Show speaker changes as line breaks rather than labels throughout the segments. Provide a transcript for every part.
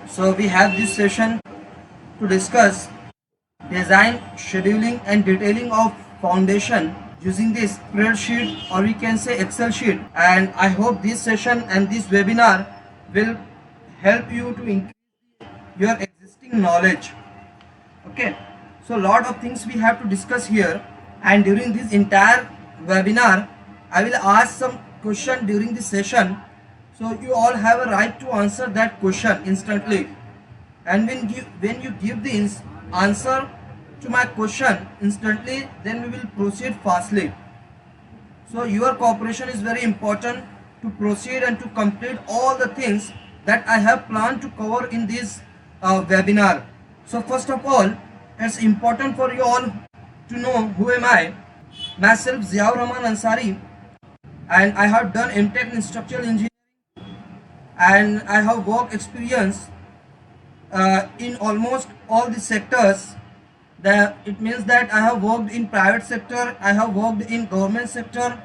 So we have this session to discuss design, scheduling and detailing of foundation using this spreadsheet, or we can say Excel sheet. And I hope this session and this webinar will help you to increase your existing knowledge. Okay, so lot of things we have to discuss here, and during this entire webinar I will ask some question during the session, so you all have a right to answer that question instantly. And when you give the answer to my question instantly, then we will proceed fastly. So your cooperation is very important to proceed and to complete all the things that I have planned to cover in this webinar. So first of all, it's important for you all to know who am I. Myself Ziaur Rahman Ansari, and I have done MTech in structural engineering, and I have work experience in almost all the sectors. It means that I have worked in private sector, I have worked in government sector,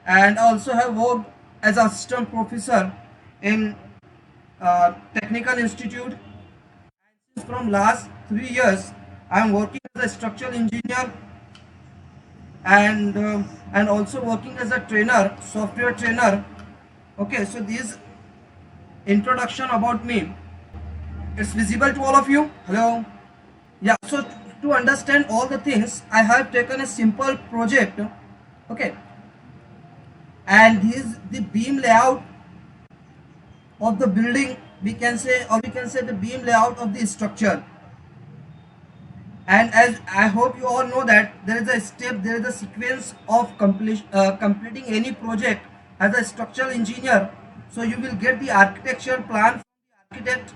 and also have worked as assistant professor in technical institute. From last 3 years I am working as a structural engineer, and also working as a trainer, software trainer. Okay, so this introduction about me, it's visible to all of you. Hello. Yeah, so to understand all the things, I have taken a simple project. Okay, and this is the beam layout of the building, we can say, or we can say the beam layout of the structure. And as I hope you all know that there is a step, there is a sequence of completing any project as a structural engineer. So you will get the architecture plan from the architect,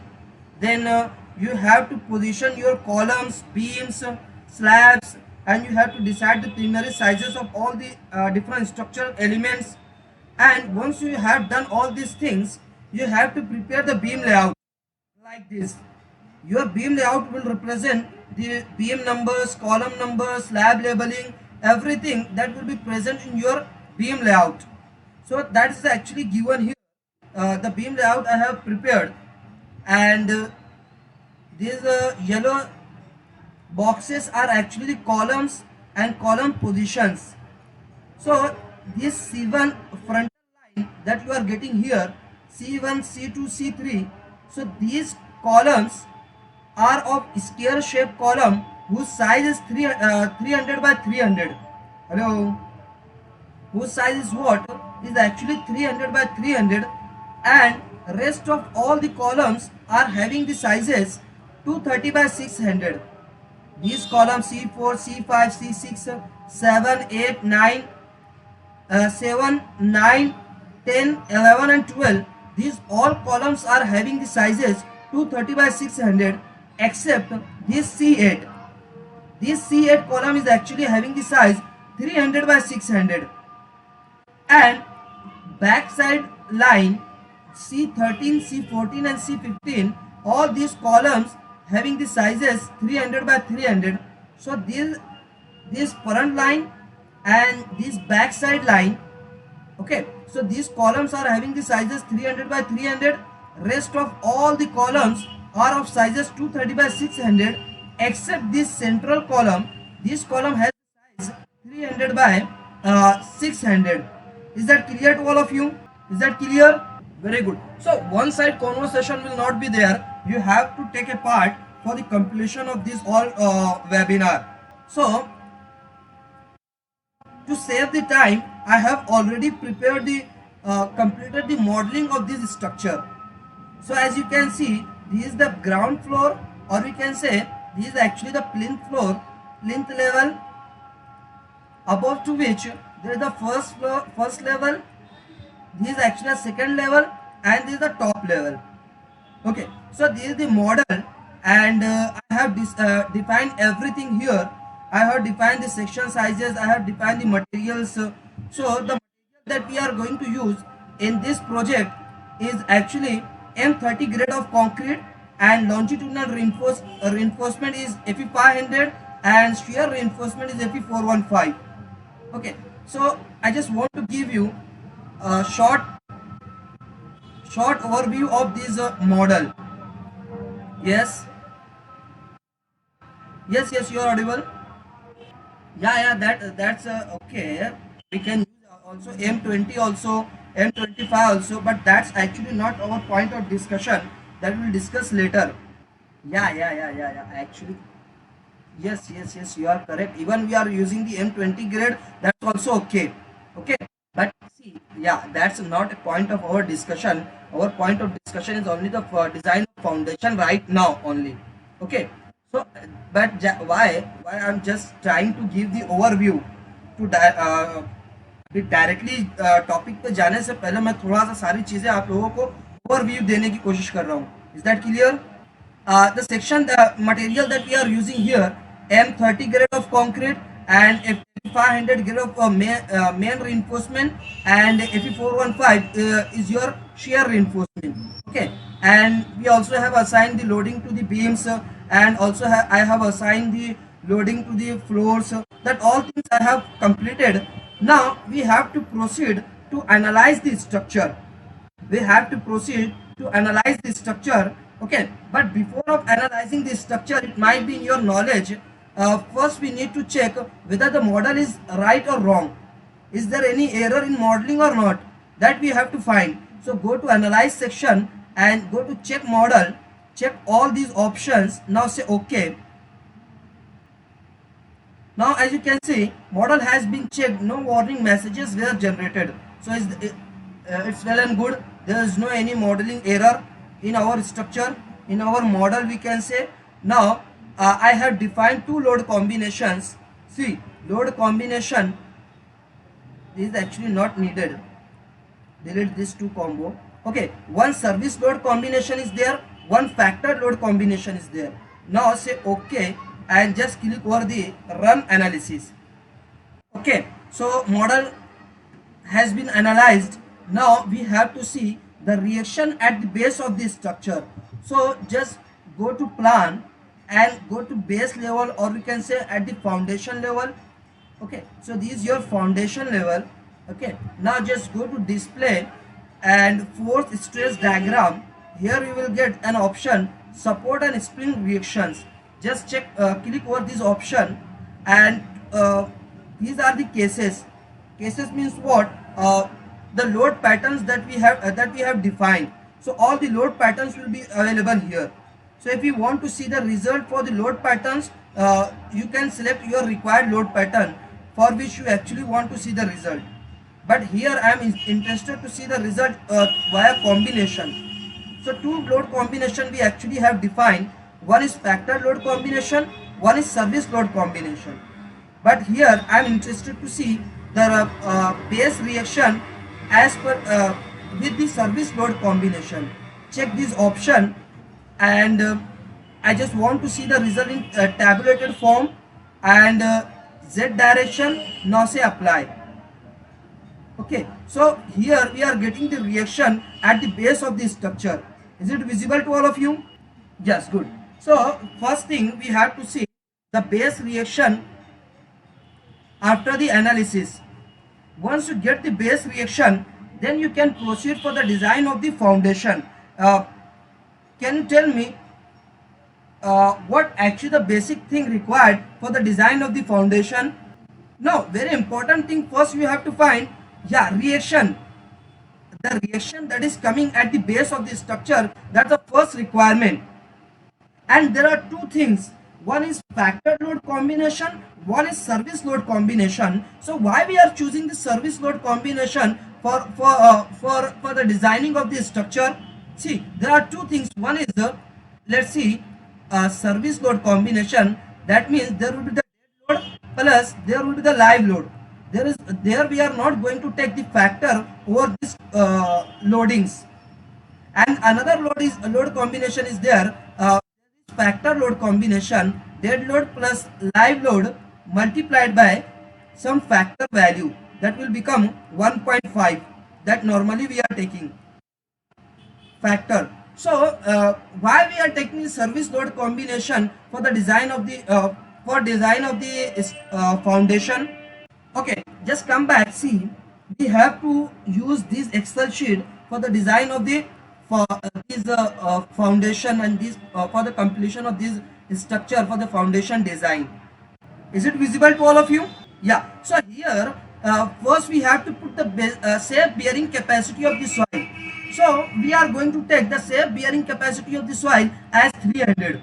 then you have to position your columns, beams, slabs, and you have to decide the preliminary sizes of all the different structural elements. And once you have done all these things, you have to prepare the beam layout like this. Your beam layout will represent the beam numbers, column numbers, slab labeling, everything that will be present in your beam layout. So that is actually given here. The beam layout I have prepared, and these yellow boxes are actually columns and column positions. So this C1 frontal line that you are getting here, C1, C2, C3, so these columns are of square shaped column whose size is 300 by 300. Hello, whose size is what? Is actually 300 by 300, and rest of all the columns are having the sizes 230 by 600. These columns C4, C5, C6, 7, 8, 9, 7, 9, 10, 11 and 12. These all columns are having the sizes 230 by 600, except this C8. This C8 column is actually having the size 300 by 600, and backside line C13, C14 and C15, all these columns having the sizes 300 by 300. So this front line and this backside line, okay, so these columns are having the sizes 300 by 300. Rest of all the columns are of sizes 230 by 600, except this central column. This column has size 300 by 600. Is that clear to all of you? Is that clear? Very good. So one side conversation will not be there. You have to take a part for the completion of this all webinar. So to save the time, I have already prepared the completed the modeling of this structure. So as you can see, this is the ground floor, or we can say this is actually the plinth floor, plinth level, above to which there is the first level, this is actually a second level, and this is the top level. Okay, so this is the model, and I have defined everything here. I have defined the section sizes, I have defined the materials. So the material that we are going to use in this project is actually M30 grade of concrete, and longitudinal reinforcement is Fe500, and shear reinforcement is Fe415. Okay, so I just want to give you a short short overview of this model. Yes, yes, you are audible. Yeah, that's okay. We can use also M20 also, M25 also, but that's actually not our point of discussion. That we'll discuss later. Yeah. Actually, yes, you are correct. Even we are using the M20 grade, that's also okay. Okay, but see, yeah, that's not a point of our discussion. Our point of discussion is only the design foundation right now only. Okay, so but why I'm just trying to give the overview to directly topic पे जाने से पहले मैं थोड़ा सा सारी चीजें आप लोगों को ओवरव्यू देने की कोशिश कर रहा हूँ. Is that clear? The section, the material that we are using here, M30 grade of concrete and Fe500 grade of main reinforcement, and Fe415 is your shear reinforcement. Okay, and we also have assigned the loading to the beams, and also I have assigned the loading to the floors. That all things I have completed. Now we have to proceed to analyze the structure. We have to proceed to analyze the structure. Okay, but before of analyzing the structure, it might be in your knowledge. First we need to check whether the model is right or wrong. Is there any error in modeling or not? That we have to find. So go to analyze section and go to check model, check all these options. Now say okay. Now as you can see, model has been checked, no warning messages were generated. So it's well and good. There is no any modeling error in our structure, in our model we can say. Now I have defined two load combinations. See, load combination is actually not needed. Delete this two combo. Okay, one service load combination is there, one factor load combination is there. Now say okay and just click over the run analysis. Okay, so model has been analyzed. Now we have to see the reaction at the base of this structure. So just go to plan and go to base level, or we can say at the foundation level. Okay, so this is your foundation level. Okay, now just go to display and force stress diagram. Here you will get an option support and spring reactions. Just check, click over this option, and these are the cases. Cases means what? The load patterns that we have defined. So all the load patterns will be available here. So if you want to see the result for the load patterns, you can select your required load pattern for which you actually want to see the result. But here I am interested to see the result via combination. So two load combination we actually have defined. One is factor load combination, one is service load combination. But here I am interested to see the base reaction as per with the service load combination. Check this option, and I just want to see the result in tabulated form, and Z direction. Now say apply. Okay, so here we are getting the reaction at the base of the structure. Is it visible to all of you? Yes, good. So first thing we have to see the base reaction after the analysis. Once you get the base reaction, then you can proceed for the design of the foundation. Can you tell me what actually the basic thing required for the design of the foundation? Now, very important thing, first you have to find, reaction. The reaction that is coming at the base of the structure, that's the first requirement. And there are two things. One is factor load combination, one is service load combination. So why we are choosing the service load combination for the designing of the structure? See, there are two things. One is the, let's see, service load combination. That means there will be the dead load plus there will be the live load. There we are not going to take the factor over this loadings. And another load combination is there. Factor load combination, dead load plus live load multiplied by some factor value, that will become 1.5, that normally we are taking factor. So why we are taking service load combination for the design of the foundation? Okay, just come back. See, we have to use this Excel sheet for the design of the for this foundation and this for the completion of this structure for the foundation design. Is it visible to all of you? Yeah. So here first we have to put the safe bearing capacity of the soil. So we are going to take the safe bearing capacity of the soil as 300.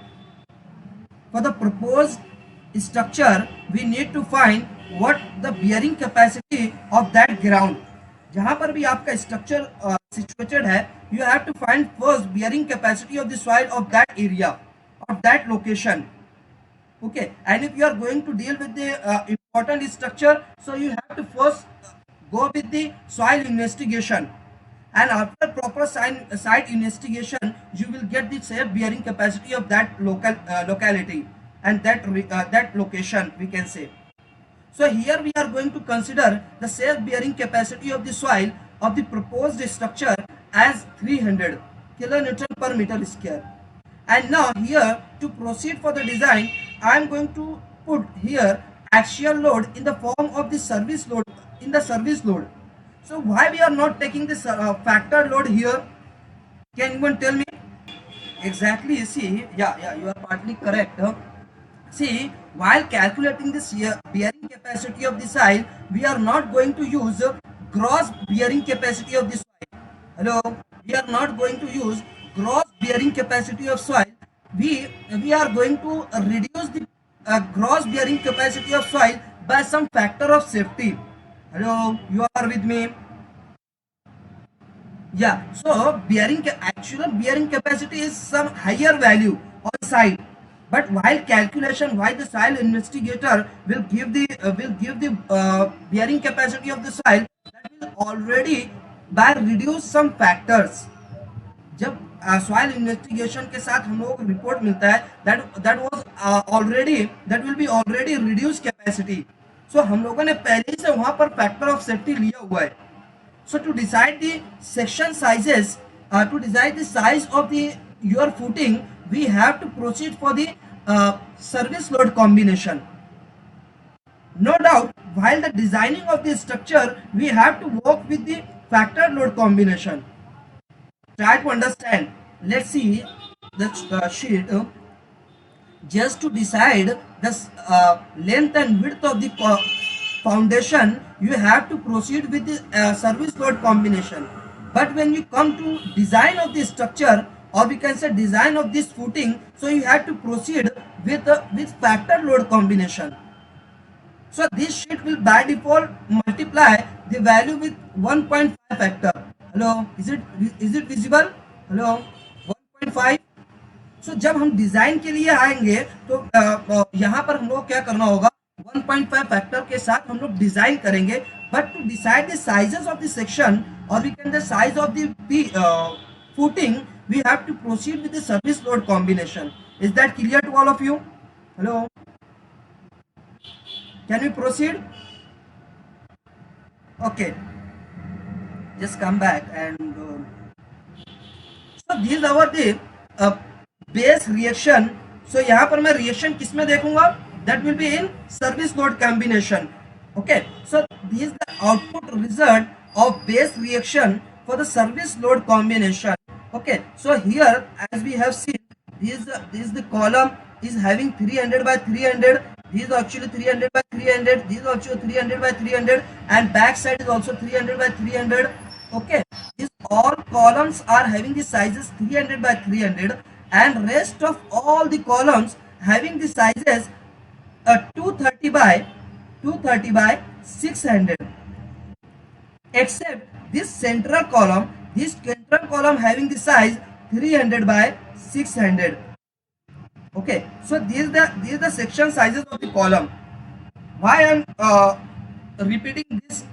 For the proposed structure, we need to find what the bearing capacity of that ground. जहां पर भी आपका structure situated है, you have to find first bearing capacity of the soil of that area, of that location. Okay, and if you are going to deal with the important structure, so you have to first go with the soil investigation. And after proper site investigation, you will get the safe bearing capacity of that locality and that location, we can say. So here we are going to consider the safe bearing capacity of the soil of the proposed structure as 300 kilonewton per meter square. And now here, to proceed for the design, I am going to put here axial load in the form of the service load, in the service load. So why we are not taking this factor load here? Can anyone tell me? Exactly. See, yeah, you are partly correct. See, while calculating this bearing capacity of the soil, we are not going to use gross bearing capacity of the soil. Hello, we are not going to use gross bearing capacity of soil. We are going to reduce the gross bearing capacity of soil by some factor of safety. Hello, you are with me? Yeah. So actual bearing capacity is some higher value on site. But while calculation, why the soil investigator will give the bearing capacity of the soil, that will already by reduce some factors. जब soil investigation के साथ हम लोगों को report मिलता है that will be already reduced capacity. So हम लोगों ने पहले से वहां पर फैक्टर ऑफ सेफ्टी लिया हुआ है. So to decide the section sizes, to decide the size of your footing, we have to proceed for the service load combination. No doubt, while the designing of the structure, we have to work with the factor load combination. Try to understand. Let's see the sheet. Just to decide the length and width of the foundation, you have to proceed with the service load combination. But when you come to design of the structure, or we can say design of this footing, so you have to proceed with factor load combination. So this sheet will by default multiply the value with 1.5 factor. Hello, is it visible? Hello, 1.5. So जब हम design के लिए आएंगे तो यहाँ पर हम लोग क्या करना होगा, 1.5 फैक्टर के साथ हम लोग डिजाइन करेंगे. But to decide the sizes of the section और we can the size of the footing, we have to proceed with the service load combination. Is that clear to all of you? Hello, can we proceed? Okay, just come back and so these are the base reaction. So यहाँ पर मैं reaction किस में देखूंगा? That will be in service load combination. Okay, so this is the output result of base reaction for the service load combination. Okay, so here as we have seen, this is the column is having 300 by 300. This is actually 300 by 300. This is also 300 by 300, and back side is also 300 by 300. Okay, these all columns are having the sizes 300 by 300, and rest of all the columns having the sizes 230 by 600, except this central column. This central column having the size 300 by 600. Okay, so these are the section sizes of the column. Why I am repeating this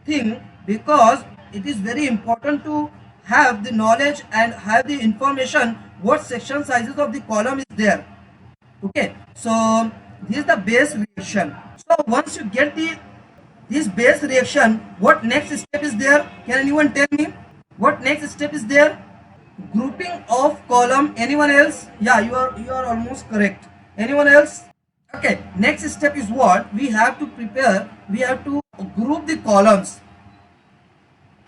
thing? Because it is very important to have the knowledge and have the information what section sizes of the column is there. Okay, so this is the base reaction. So once you get this base reaction, what next step is there? Can anyone tell me what next step is there? Grouping of column. Anyone else? Yeah, you are almost correct. Anyone else? Okay, next step is what we have to prepare. We have to group the columns.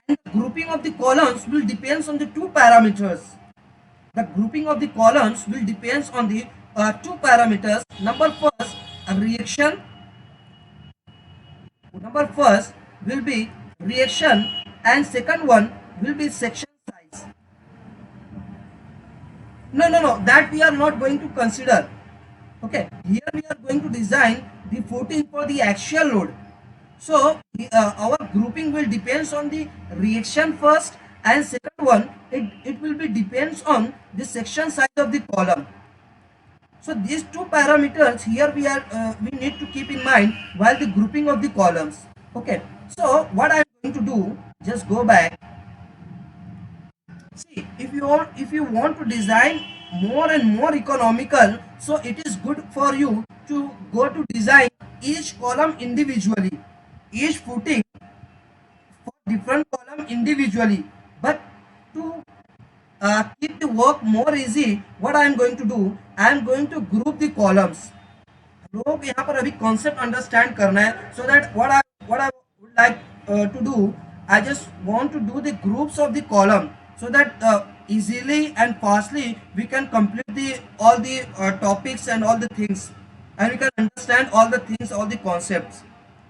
and the grouping of the columns will depends on the two parameters. The grouping of the columns will depends on the two parameters. Number first, a reaction. Number first will be reaction, and second one will be section size. No, that we are not going to consider. Okay, here we are going to design the footing for the axial load. So our grouping will depends on the reaction first, and second one it will be depends on the section size of the column. So these two parameters here we need to keep in mind while the grouping of the columns. Okay, so what I am going to do, just go back. See, if you want to design more and more economical, so it is good for you to go to design each column individually, each footing for different column individually. But to keep the work more easy, what I am going to do, I am going to group the columns. लोग यहाँ पर अभी concept understand करना है, so that what I would like to do, I just want to do the groups of the column, so that easily and fastly we can complete the all the topics and all the things, and we can understand all the things, all the concepts.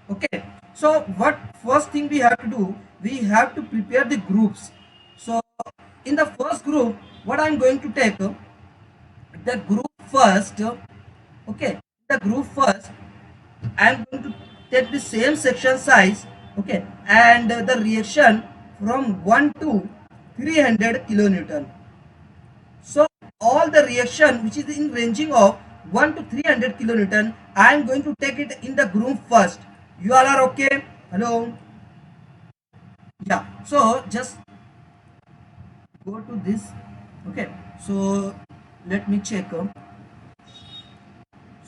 Okay, so what first thing we have to do, we have to prepare the groups. So in the first group, what I am going to take, the group first. Okay, the group first, I am going to take the same section size. Okay, and the reaction from 1 to 300 kilonewton. So all the reaction which is in ranging of 1 to 300 kilonewton, I am going to take it in the group first. You all are okay? Hello? Yeah, so just go to this. Okay, so let me check.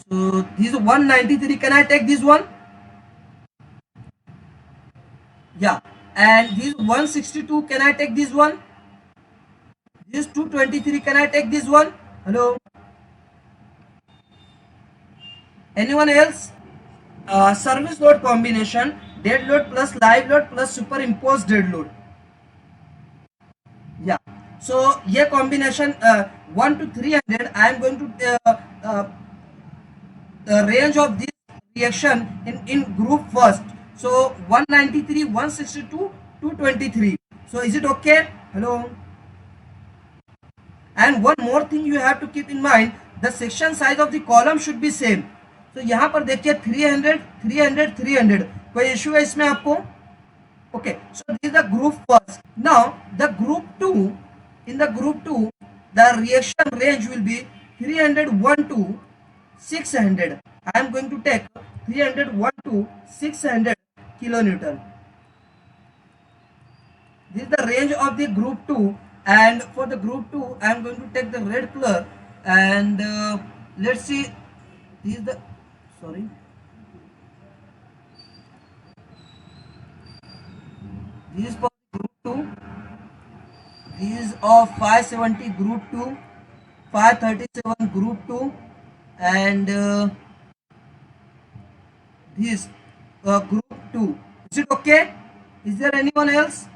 So this is 193. Can I take this one? Yeah. And this 162. Can I take this one? This 223. Can I take this one? Hello? Anyone else? Service load combination, dead load plus live load plus superimposed dead load. Yeah. So ये combination 1 to 300. I am going to the range of this reaction in group first. So 193, 162, 223. So is it okay? Hello? And one more thing you have to keep in mind, the section size of the column should be same. So यहाँ पर देखिए 300, 300, 300. कोई issue है इसमें आपको? Okay. So this is the group first. Now the group 2, in the group 2, the reaction range will be 301 to 600. I am going to take 301 to 600 kilonewton. This is the range of the group 2, and for the group 2 I am going to take the red color, and let's see, this is the, sorry, this is for group 2, this is of 570 group 2, 537 group 2, and this group 2. Is it okay? Is there anyone else?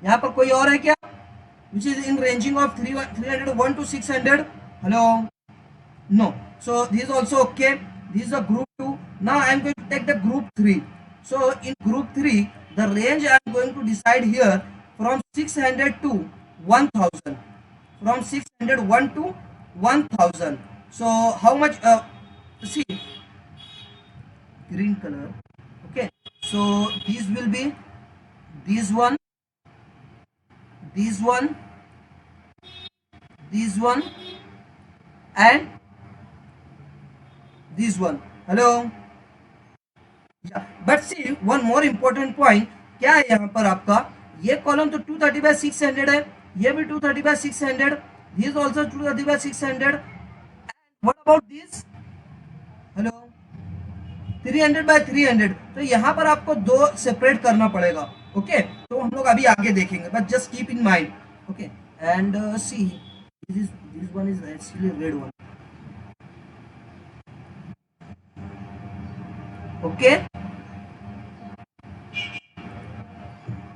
यहाँ पर कोई और है क्या? Which is in ranging of 301 to 600. Hello? No. So this is also okay. This is a group 2. Now I am going to take the group 3. So in group 3, the range I am going to decide here from 600 to 1000. From 601 to 1000. So how much? See, green color. Okay. So these will be this one, this one, this one, and this one. Hello? Yeah. But see, one more important point. क्या है यहाँ पर आपका? ये column तो 230 by 600 है, ये भी 230 by 600. This also 230 by 600. And what about this? Hello? 300 by 300. तो यहाँ पर आपको दो सेपरेट करना पड़ेगा. ओके, तो हम लोग अभी आगे देखेंगे, but just keep in mind. Okay, and see, this one is actually red one. Okay.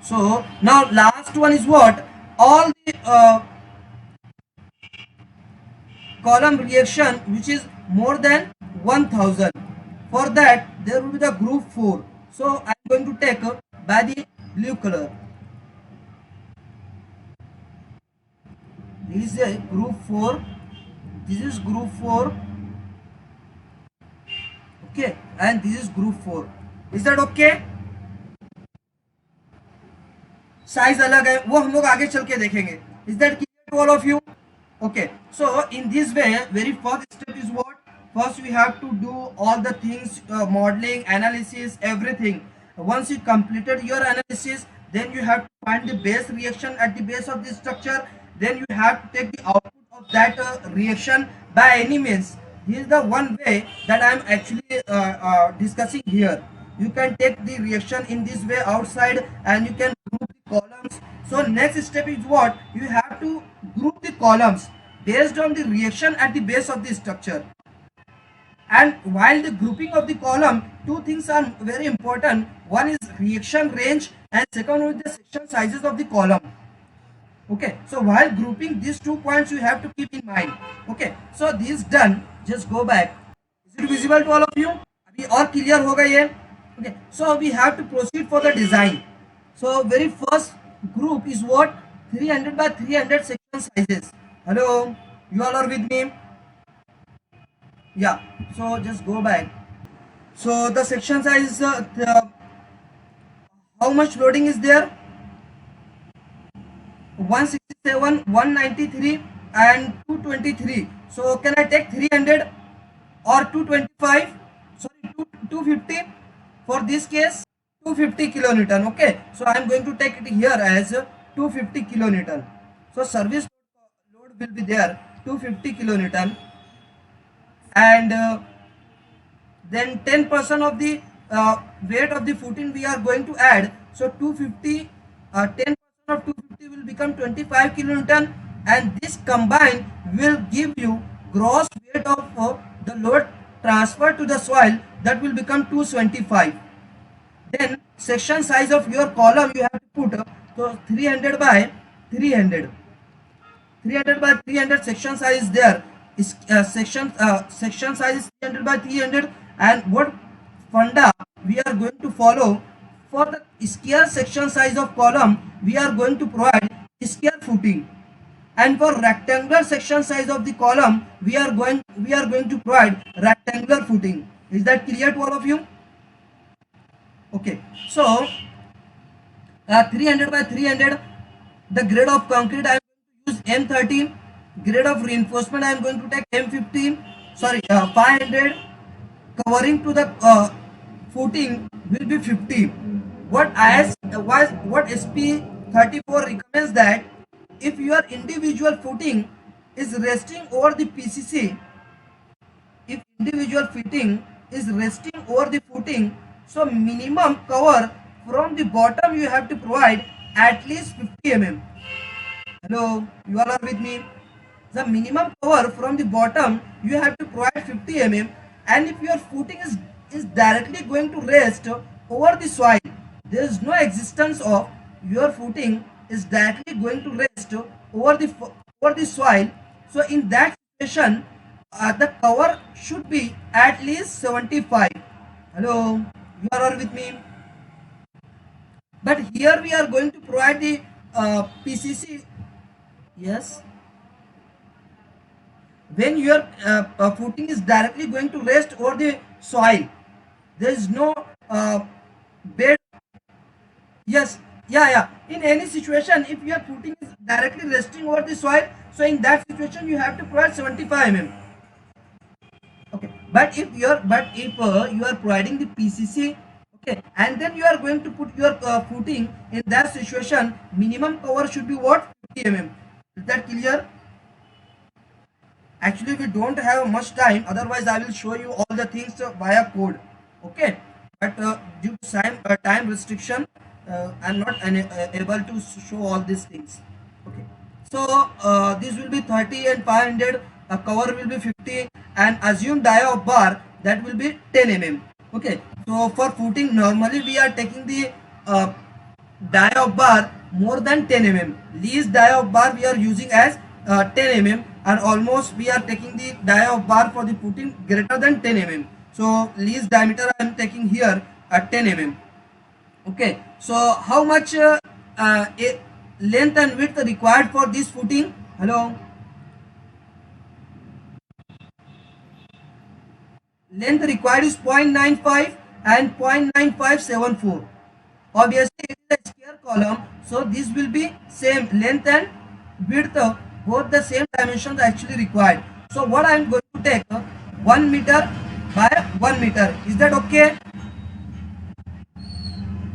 So now last one is what? All the column reaction which is more than 1000. For that there will be the group 4. So I am going to take by the blue color. This is a group 4. This is group 4. Okay, and this is group 4. Is that okay? Size अलग है, वो हम लोग आगे चल के देखेंगे. Is that clear to all of you? Okay, so in this way, very first step is what? First we have to do all the things, modeling, analysis, everything. Once you completed your analysis, then you have to find the base reaction at the base of the structure. Then you have to take the output of that reaction by any means. This is the one way that I am actually discussing here. You can take the reaction in this way outside, and you can group the columns. So next step is what? You have to group the columns based on the reaction at the base of the structure. And while the grouping of the column, two things are very important. One is reaction range, and second is the section sizes of the column. Okay, so while grouping these 2 points, you have to keep in mind. Okay, so this done. Just go back. Is it visible to all of you? अभी और clear होगा ये? Okay, so we have to proceed for the design. So very first group is what? 300 by 300 section sizes. Hello, you all are with me? Yeah, so just go back. So the section size, how much loading is there? 167, 193 and 223. So can I take 300 or 225? Sorry, 250 for this case? 250 kilonewton. Okay, so I am going to take it here as 250 kilonewton. So service load will be there 250 kilonewton, and then 10% of the weight of the footing we are going to add. So 250, 10% of 250 will become 25 kilonewton, and this combined will give you gross weight of the load transferred to the soil, that will become 225. Then section size of your column you have to put so 300 by 300. 300 by 300 section size is there. Is section size is 300 by 300, and what funda we are going to follow for the square section size of column, we are going to provide square footing, and for rectangular section size of the column we are going to provide rectangular footing. Is that clear to all of you? Okay, so 300 by 300, the grade of concrete I am going to use M13, grade of reinforcement I am going to take M15, sorry 500, covering to the footing will be 50. What SP34 recommends that if your individual footing is resting over the PCC, if individual footing is resting over the footing, so minimum cover from the bottom you have to provide at least 50 mm. Hello, you all are with me? The minimum cover from the bottom you have to provide 50 mm, and if your footing is directly going to rest over the soil, there is no existence of your footing is directly going to rest over the soil. So in that situation, the cover should be at least 75. Hello, you are all with me? But here we are going to provide the PCC. Yes. When your footing is directly going to rest over the soil, there is no bed. Yes, yeah. In any situation, if your footing is directly resting over the soil, so in that situation you have to provide 75 mm. Okay, but if you are providing the PCC, okay, and then you are going to put your footing, in that situation, minimum cover should be what? 50 mm. Is that clear? Actually, we don't have much time. Otherwise, I will show you all the things via code. Okay, but due to time restriction, I'm not able to show all these things. Okay, so this will be 30 and 500. Cover will be 50, and assume dia of bar, that will be 10 mm. Okay, so for footing normally we are taking the die of bar more than 10 mm. Least die of bar we are using as 10 mm, and almost we are taking the die of bar for the footing greater than 10 mm. So least diameter I am taking here at 10 mm. Okay, so how much length and width required for this footing? Hello, length required is 0.95 and 0.9574. Obviously it is a square column, so this will be same length and width, both the same dimensions actually required. So what I am going to take 1 meter by 1 meter. Is that okay?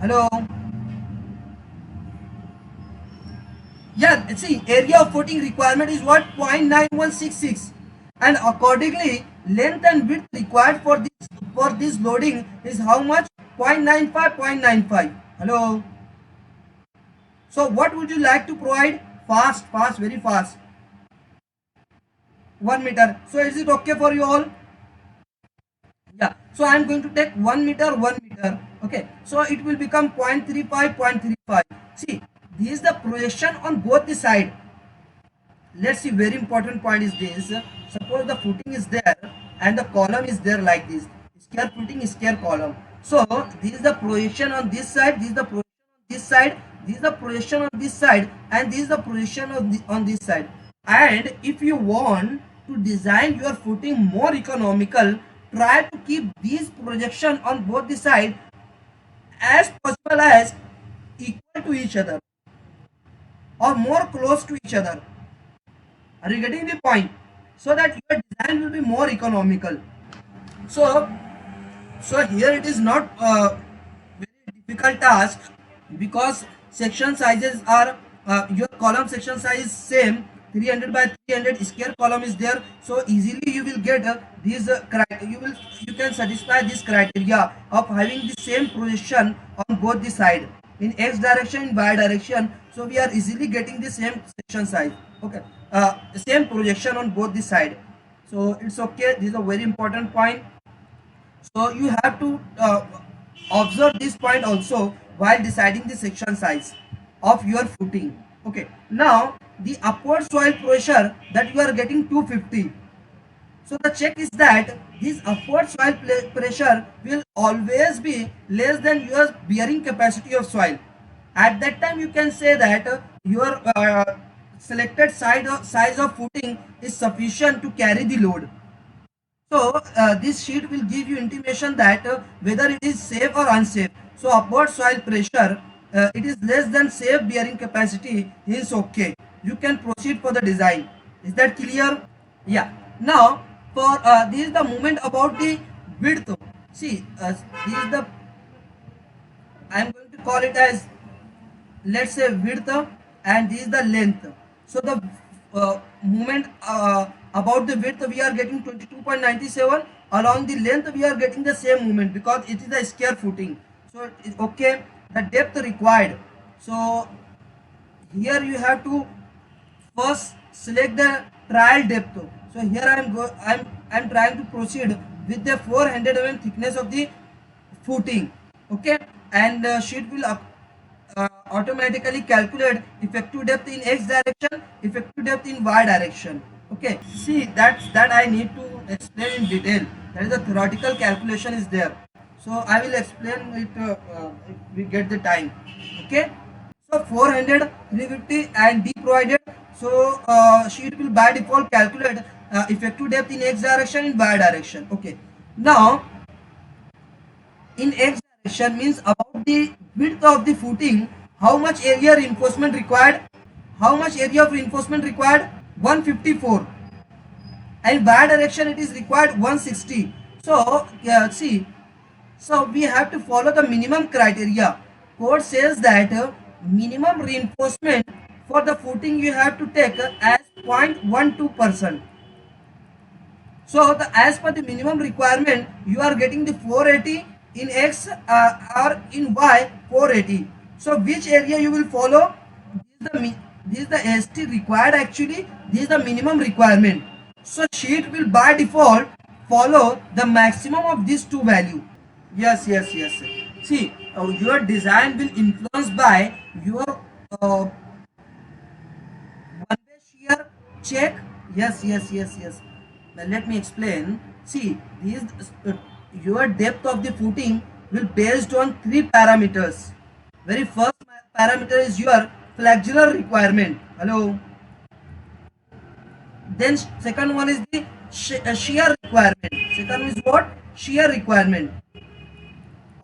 Hello. Yeah, see, area of footing requirement is what? 0.9166, and accordingly length and width required for this loading is how much? 0.95, 0.95. Hello. So what would you like to provide? Fast, fast, very fast. 1 meter. So is it okay for you all? Yeah. So I am going to take 1 meter, 1 meter. Okay. So it will become 0.35, 0.35. See, this is the projection on both the side. Let's see, very important point is this. Suppose the footing is there and the column is there like this. Square footing, square column. So this is the projection on this side, this is the projection on this side, this is the projection on this side, and this is the projection on this side. And if you want to design your footing more economical, try to keep these projection on both the side as possible as equal to each other or more close to each other. Are you getting the point? So that your design will be more economical. So here it is not very difficult task, because section sizes are your column section size is same, 300 by 300 square column is there. So easily you will get these you can satisfy this criteria of having the same projection on both the side, in x direction, in y direction. So we are easily getting the same section size. Okay, same projection on both the side. So it's okay. This is a very important point. So you have to observe this point also while deciding the section size of your footing. Okay, now the upward soil pressure that you are getting 250. So the check is that this upward soil pressure will always be less than your bearing capacity of soil. At that time you can say that your selected size of footing is sufficient to carry the load. So this sheet will give you intimation that whether it is safe or unsafe. So upward soil pressure, it is less than safe bearing capacity is okay. You can proceed for the design. Is that clear? Yeah. Now for this is the movement about the width. See, this is the, I am going to call it as, let's say, width, and this is the length. So the movement about the width we are getting 22.97, along the length we are getting the same movement because it is a square footing. So it's okay. The depth required, so here you have to first select the trial depth. So here I'm trying to proceed with the 400 mm thickness of the footing. Okay, and sheet will automatically calculate effective depth in x direction, effective depth in y direction. Okay, see, that I need to explain in detail. That is the theoretical calculation is there. So I will explain it if we get the time. Okay, so 400, 350 and d provided. So sheet will by default calculate effective depth in x direction, in y direction. Okay, now in x direction means about the width of the footing, how much area reinforcement required? How much area of reinforcement required? 154. And y direction it is required 160. So see, so we have to follow the minimum criteria. Code says that minimum reinforcement for the footing you have to take as 0.12%. So as per the minimum requirement, you are getting the 480 in x or in y 480. So which area you will follow? This is the ST required actually. This is the minimum requirement. So sheet will by default follow the maximum of these two value. Yes. See, your design will influence by your one way shear check. Yes. Now let me explain. See, these your depth of the footing will based on three parameters. Very first parameter is your flexural requirement. Hello. Then second one is the shear requirement. Second is what? Shear requirement.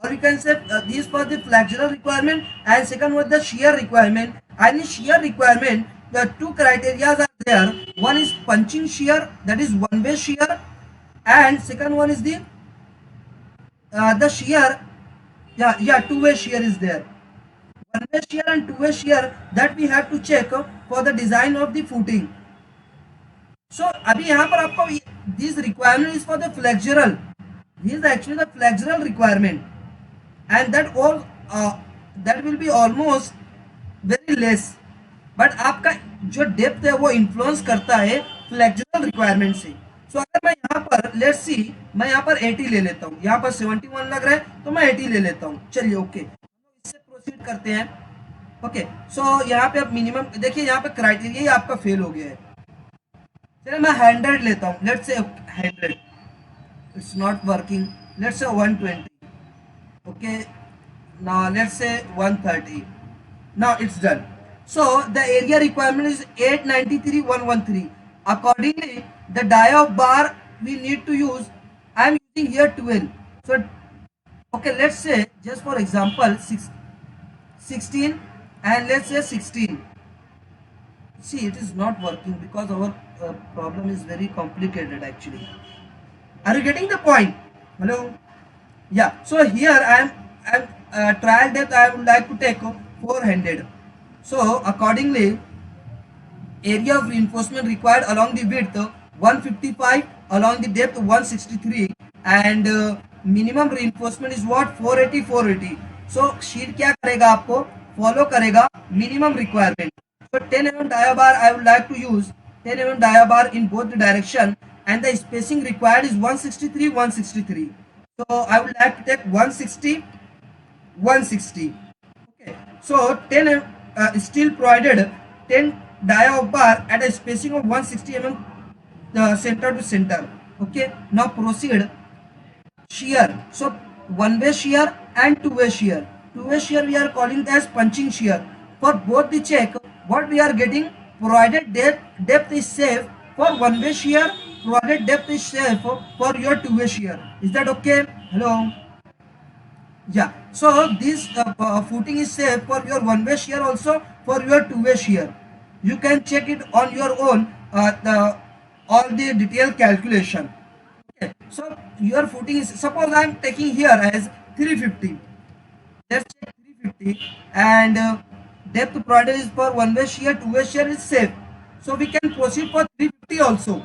Or you can say these for the flexural requirement and second was the shear requirement. And in shear requirement, the two criteria are there. One is punching shear, that is one way shear, and second one is the shear. Yeah, two way shear is there. One way shear and two way shear that we have to check for the design of the footing. So अभी यहाँ पर आपको this requirement is for the flexural. This is actually the flexural requirement. And that will be almost very less, but आपका जो depth है वो influence करता है फ्लेक्सुरल रिक्वायरमेंट से. सो अगर मैं यहाँ पर लेट्स सी मैं यहाँ पर 80 ले लेता हूँ, यहाँ पर 71 लग रहा है तो मैं 80 ले लेता हूँ. चलिए ओके, इससे प्रोसीड करते हैं. ओके सो यहाँ पे अब मिनिमम देखिए, यहाँ पे क्राइटेरिया ही आपका फेल हो गया है. चलिए मैं 100 लेता हूँ, let's say 100. It's not working. Let's say 120. Okay, now let's say 130. Now it's done. So the area requirement is 893,113. Accordingly, the dia of bar we need to use, I am using here 12. So okay, let's say just for example 16 and let's say 16. See, it is not working because our problem is very complicated actually. Are you getting the point? Hello. Yeah, so here I am trial depth I would like to take 400. So accordingly, area of reinforcement required along the width 155, along the depth 163, and minimum reinforcement is what? 480. So sheet क्या करेगा आपको follow करेगा minimum requirement. So 10 mm dia bar I would like to use 10 mm dia bar in both the direction, and the spacing required is 163. So I would like to take 160. Okay. So 10 steel provided 10 dia of bar at a spacing of 160 mm center to center. Okay. Now proceed. Shear. So one way shear and two way shear. Two way shear we are calling it as punching shear. For both the check, what we are getting, provided depth is safe for one way shear, provided depth is safe for your two way shear. Is that okay? Hello. Yeah, so this footing is safe for your one way shear, also for your two way shear. You can check it on your own, all the detailed calculation. Okay, so your footing is, suppose I am taking here as 350. Let's check 350, and depth provided is for one way shear, two way shear is safe, so we can proceed for 350 also.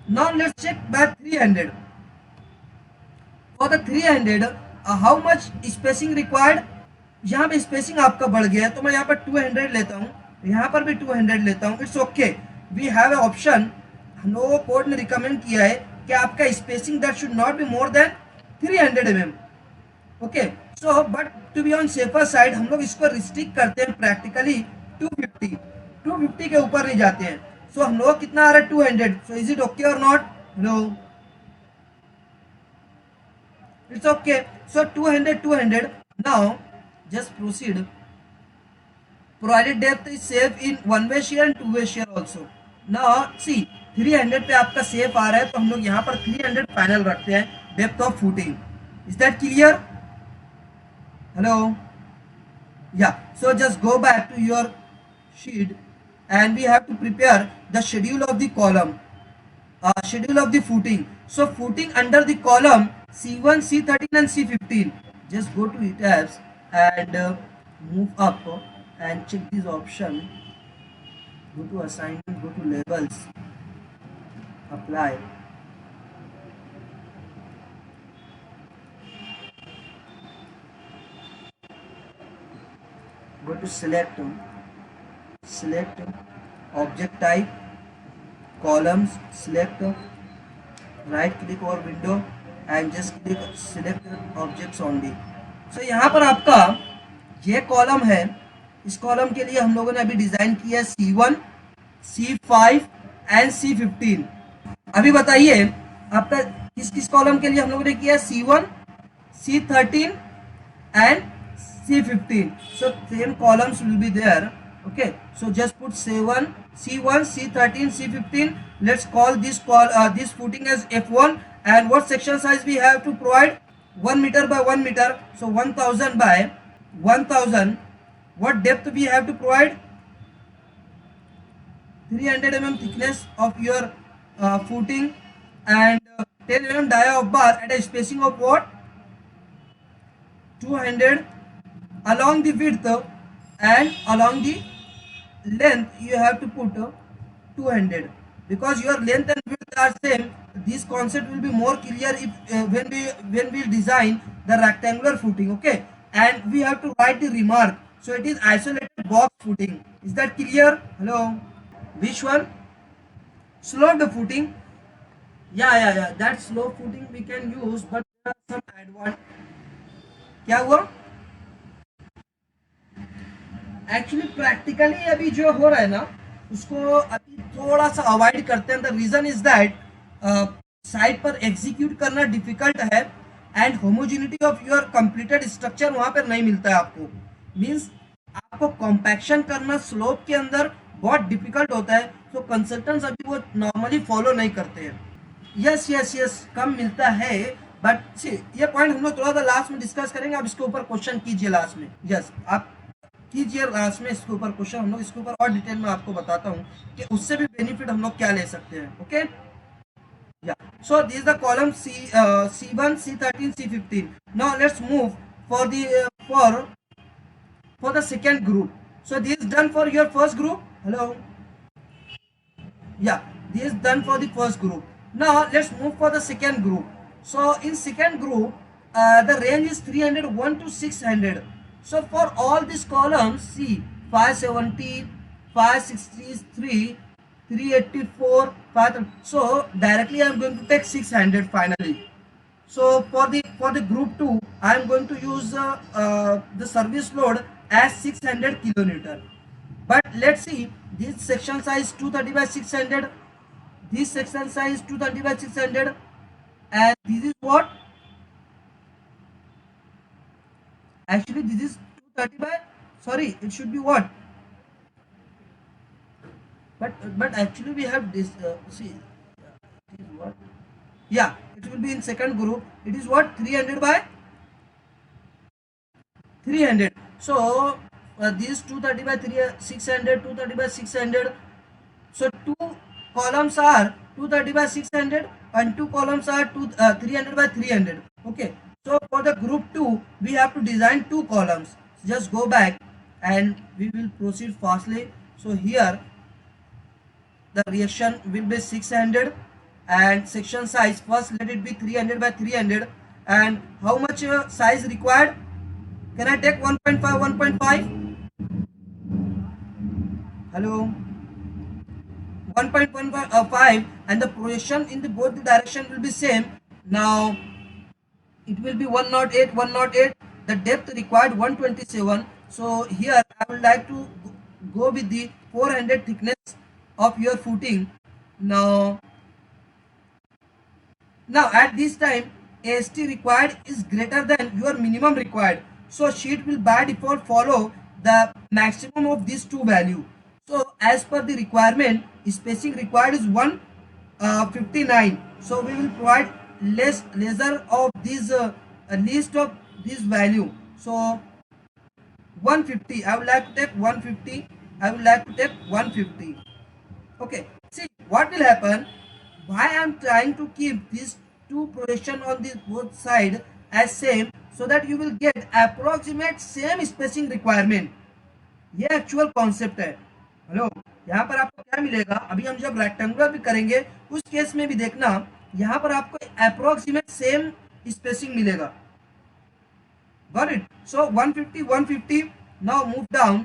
Now let's check by 300. For the 300 how much spacing required? यहाँ पे spacing आपका बढ़ गया है तो मैं यहाँ पर 200 लेता हूँ, यहाँ पर भी 200 लेता हूँ. It's okay, we have a option. हम लोगों को कोर्ट ने रिकमेंड किया है कि आपका spacing that should not be more than 300 mm. Okay, so but to be on safer side हम लोग इसको रिस्ट्रिक्ट करते हैं प्रैक्टिकली 250 के ऊपर नहीं जाते हैं. सो हम लोग कितना आ रहा है 200. सो इज इट ओके और not? No, it's okay. So 200. Now just proceed. Provided depth is safe in one way shear and two way shear also. Now see 300 पे आपका सेफ आ रहा है तो हम लोग यहाँ पर 300 फाइनल रखते हैं depth of footing. Is that clear? Hello. Yeah, so just go back to your sheet and we have to prepare the schedule of the column, schedule of the footing. So footing under the column C1, C13 and C15. Just go to tabs and move up and check this option. Go to assignment, go to labels, apply. Go to select object type, columns, select, right click over window and just click select objects only. सो यहाँ पर आपका ये column है, इस column के लिए हम लोगों ने अभी डिजाइन किया है C1, C5 एंड C15। अभी बताइए आपका किस किस कॉलम के लिए हम लोगों ने किया C1, C13 and C15. So same columns will be there. Okay, so just put C1, C13, C15. Let's call this footing as F1. And what section size we have to provide? 1 meter by 1 meter. So 1000 by 1000. What depth we have to provide? 300 mm thickness of your footing, and 10 mm dia of bar at a spacing of what? 200 along the width, and along the length you have to put 200, because your length and width are same. This concept will be more clear if when we design the rectangular footing. Okay, and we have to write the remark, so it is isolated box footing. Is that clear? Hello, which one? Sloped footing. Yeah, that slope footing we can use, but there are some advantage. क्या हुआ? Actually practically अभी जो हो रहा है ना, उसको अभी थोड़ा सा अवॉइड करते हैं. The reason is that site पर एग्जीक्यूट करना डिफिकल्ट है, and homogeneity of your completed structure वहां पर नहीं मिलता है आपको. मींस आपको कॉम्पैक्शन करना स्लोप के अंदर बहुत डिफिकल्ट होता है, तो कंसल्टेंट्स अभी वो नॉर्मली फॉलो नहीं करते हैं. यस कम मिलता है, बट ये पॉइंट हम लोग थोड़ा सा लास्ट में डिस्कस करेंगे. आप इसके ऊपर क्वेश्चन कीजिए लास्ट में. यस, आप कीजिए लास्ट में इसके ऊपर क्वेश्चन. हम लोग इसके ऊपर और डिटेल में आपको बताता हूँ कि उससे भी बेनिफिट हम लोग क्या ले सकते हैं. ओके, या so this is the column C1, C13, C15. Now let's move for the for the second group. So this is done for your first group. Hello, yeah, this is done for the first group. Now let's move for the second group. So in second group, the range is 301 to 600. So for all these columns, see 570, 563, 384, 5. So directly I am going to take 600 finally. So for the group 2, I am going to use the service load as 600 kilonewton. But let's see, this section size 230 by 600, this section size 230 by 600, and this is what? Actually this is 230 by, sorry, it should be what? But actually we have this, see, it is what? Yeah, it will be in second group. It is what? 300 by 300. So these 230 by 600, 230 by 600. So two columns are 230 by 600 and two columns are 300 by 300. Okay, so for the group 2 we have to design two columns. Just go back and we will proceed fastly. So here the reaction will be 600, and section size first let it be 300 by 300. And how much size required? Can I take 1.5, 1.5? Hello, 1.15, and the projection in the both the direction will be same. Now it will be 108, 108. The depth required 127. So here I would like to go with the 400 thickness of your footing. Now at this time AST required is greater than your minimum required. So sheet will by default follow the maximum of these two value. So as per the requirement, spacing required is 159. So we will provide lesser of this least of this value. So 150. I would like to take 150. I would like to take 150. Okay. See what will happen. Why I am trying to keep these two projection on this both side as same, so that you will get approximate same spacing requirement. ये actual concept है. Hello, यहाँ पर आपको क्या मिलेगा? अभी हम जब रेक्टेंगुलर भी करेंगे उस केस में भी देखना, यहाँ पर आपको अप्रोक्सीमेट सेम स्पेसिंग मिलेगा. Got it? So 150, 150. Now move down.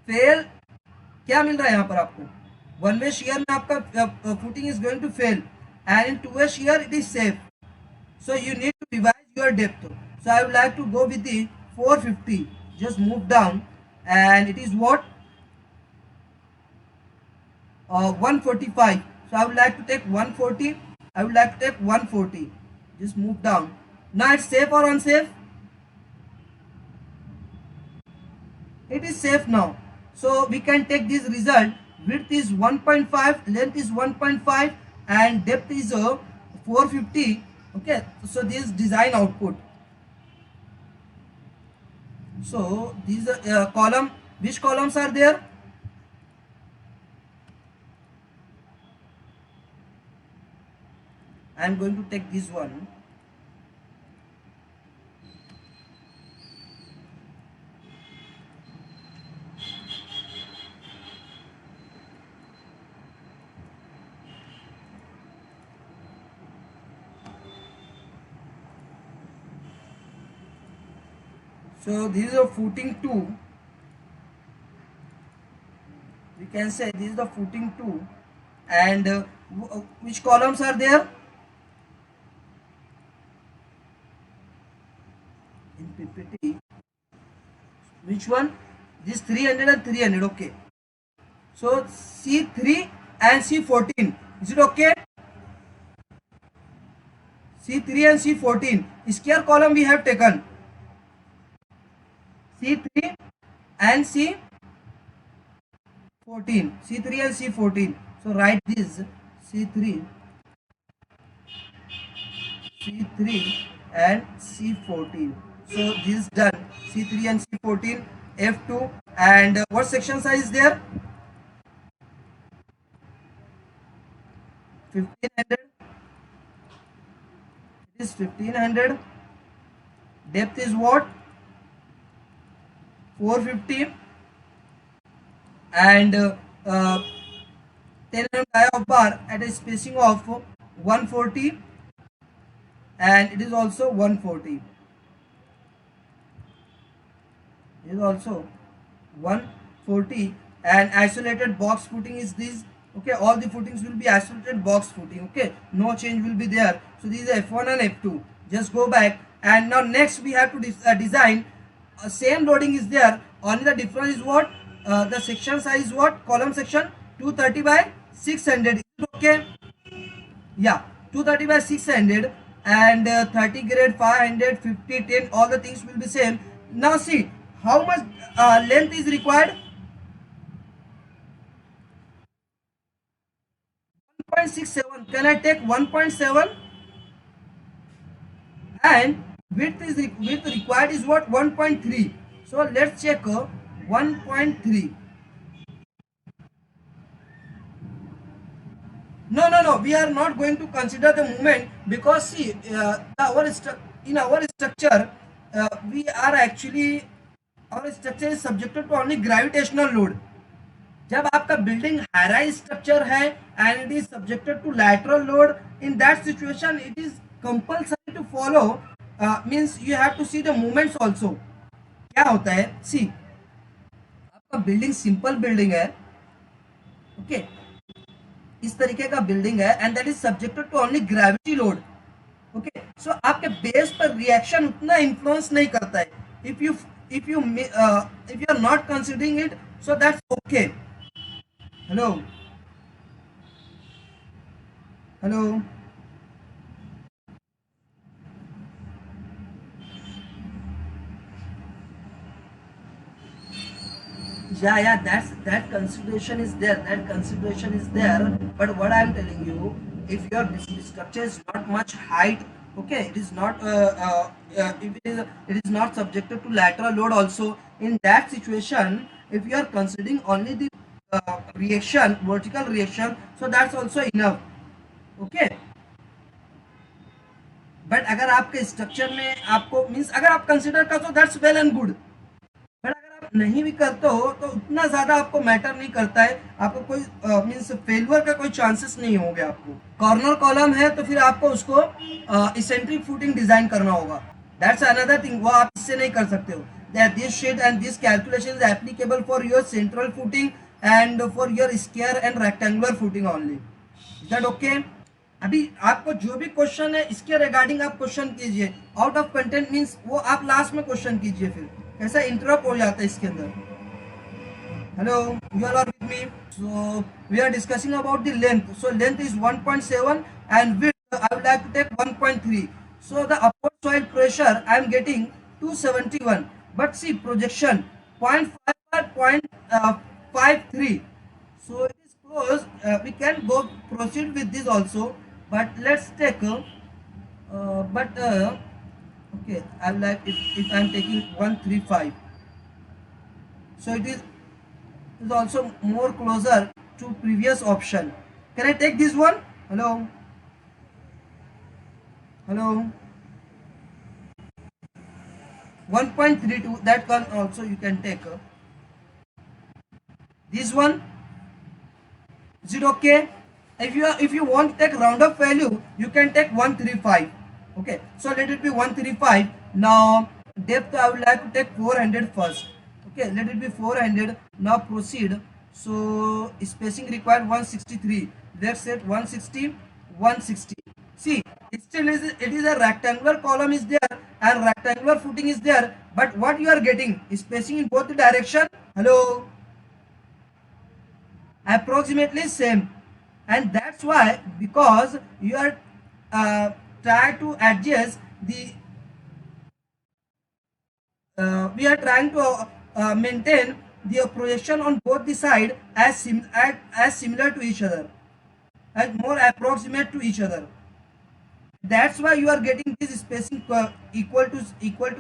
Fail क्या मिल रहा है यहाँ पर आपको? वन वे शेयर में आपका footing is going to fail, and in two way shear it is safe. So you need to revise your depth. So I would like to go with the 450. Just move down, and it is what 145. So I would like to take 140. I would like to take 140. Just move down. Now it's safe or unsafe? It is safe now. So we can take this result. Width is 1.5, length is 1.5, and depth is 450. Okay, so this is design output. So these column, which columns are there? I am going to take this one. So this is a footing 2. We can say this is the footing 2, and which columns are there in PPT? Which one? This 300 and 300. Okay. So C3 and C14. Is it okay? C3 and C14. Square column we have taken. C3 and C14. C3 and C14. So write this C3, C3 and C14. So this is done. C3 and C14, F2, and what section size is there? 1500. It is 1500. Depth is what? 450, and 10 mm die of bar at a spacing of 140, and it is also 140. It is also 140, and isolated box footing is this. Okay, all the footings will be isolated box footing. Okay, no change will be there. So this is F1 and F2. Just go back, and now next we have to design. Same loading is there, only the difference is what, the section size is what, column section 230 by 600. Okay, yeah, 230 by 600, and 30 grade, 500, 50, 10, all the things will be same. Now see how much length is required. 1.67. Can I take 1.7? And width required is what, 1.3. So let's check 1.3. No, we are not going to consider the movement, because see in our structure we are actually, our structure is subjected to only gravitational load. जब आपका building high rise structure है and it is subjected to lateral load, in that situation it is compulsory to follow, means you have to see the movements also. क्या होता है, see आपका building simple building है, okay, इस तरीके का building है, and that is subjected to only gravity load. Okay, so आपके बेस पर रिएक्शन उतना इन्फ्लुएंस नहीं करता है. If you are not considering it, so that's okay. Hello. Yeah, that consideration is there. But what I am telling you, if your structure is not much height, okay, it is not if it is not subjected to lateral load also. In that situation, if you are considering only the reaction, vertical reaction, so that's also enough. Okay, but अगर आपके structure में आपको means अगर आप consider करते हो that's well and good, but अगर आप नहीं भी करते हो तो उतना ज़्यादा आपको मैटर नहीं करता है, आपको कोई मीन्स फेलियर का कोई चांसेस नहीं होंगे. आपको कॉर्नर कॉलम है तो फिर आपको उसको इसेंट्रिक फुटिंग डिजाइन करना होगा. दैट्स अनदर थिंग, वो आप इससे नहीं कर सकते हो. That this sheet and this calculation is applicable for your central footing and for your square and rectangular footing only. Is that okay? अभी आपको जो भी क्वेश्चन है इसके रिगार्डिंग आप क्वेश्चन कीजिए, आउट ऑफ कंटेंट मींस वो आप लास्ट में क्वेश्चन कीजिए, फिर ऐसा इंटरप्ट हो जाता है इसके अंदर। Hello, you all are with me? So we are discussing about the length. So length is 1.7 and width I would like to take 1.3. So the upward soil pressure I am getting 271, but see projection 0.5 by 0.53. So it is close. We can go proceed with this also, but let's take okay, I like if I am taking 135. So it is also more closer to previous option. Can I take this one? Hello, hello. 1.32, that one also you can take. This one, is it okay? If you want to take round up value, you can take 135. Okay, so let it be 135. Now depth I would like to take 400 first. Okay, let it be 400. Now proceed. So spacing required 163. Let's set 160, 160. See, it is a rectangular column is there and rectangular footing is there. But what you are getting is spacing in both the direction. Hello, approximately same, and that's why, because you are try to adjust the we are trying to maintain the projection on both the side as similar to each other, as more approximate to each other. That's why you are getting this spacing equal to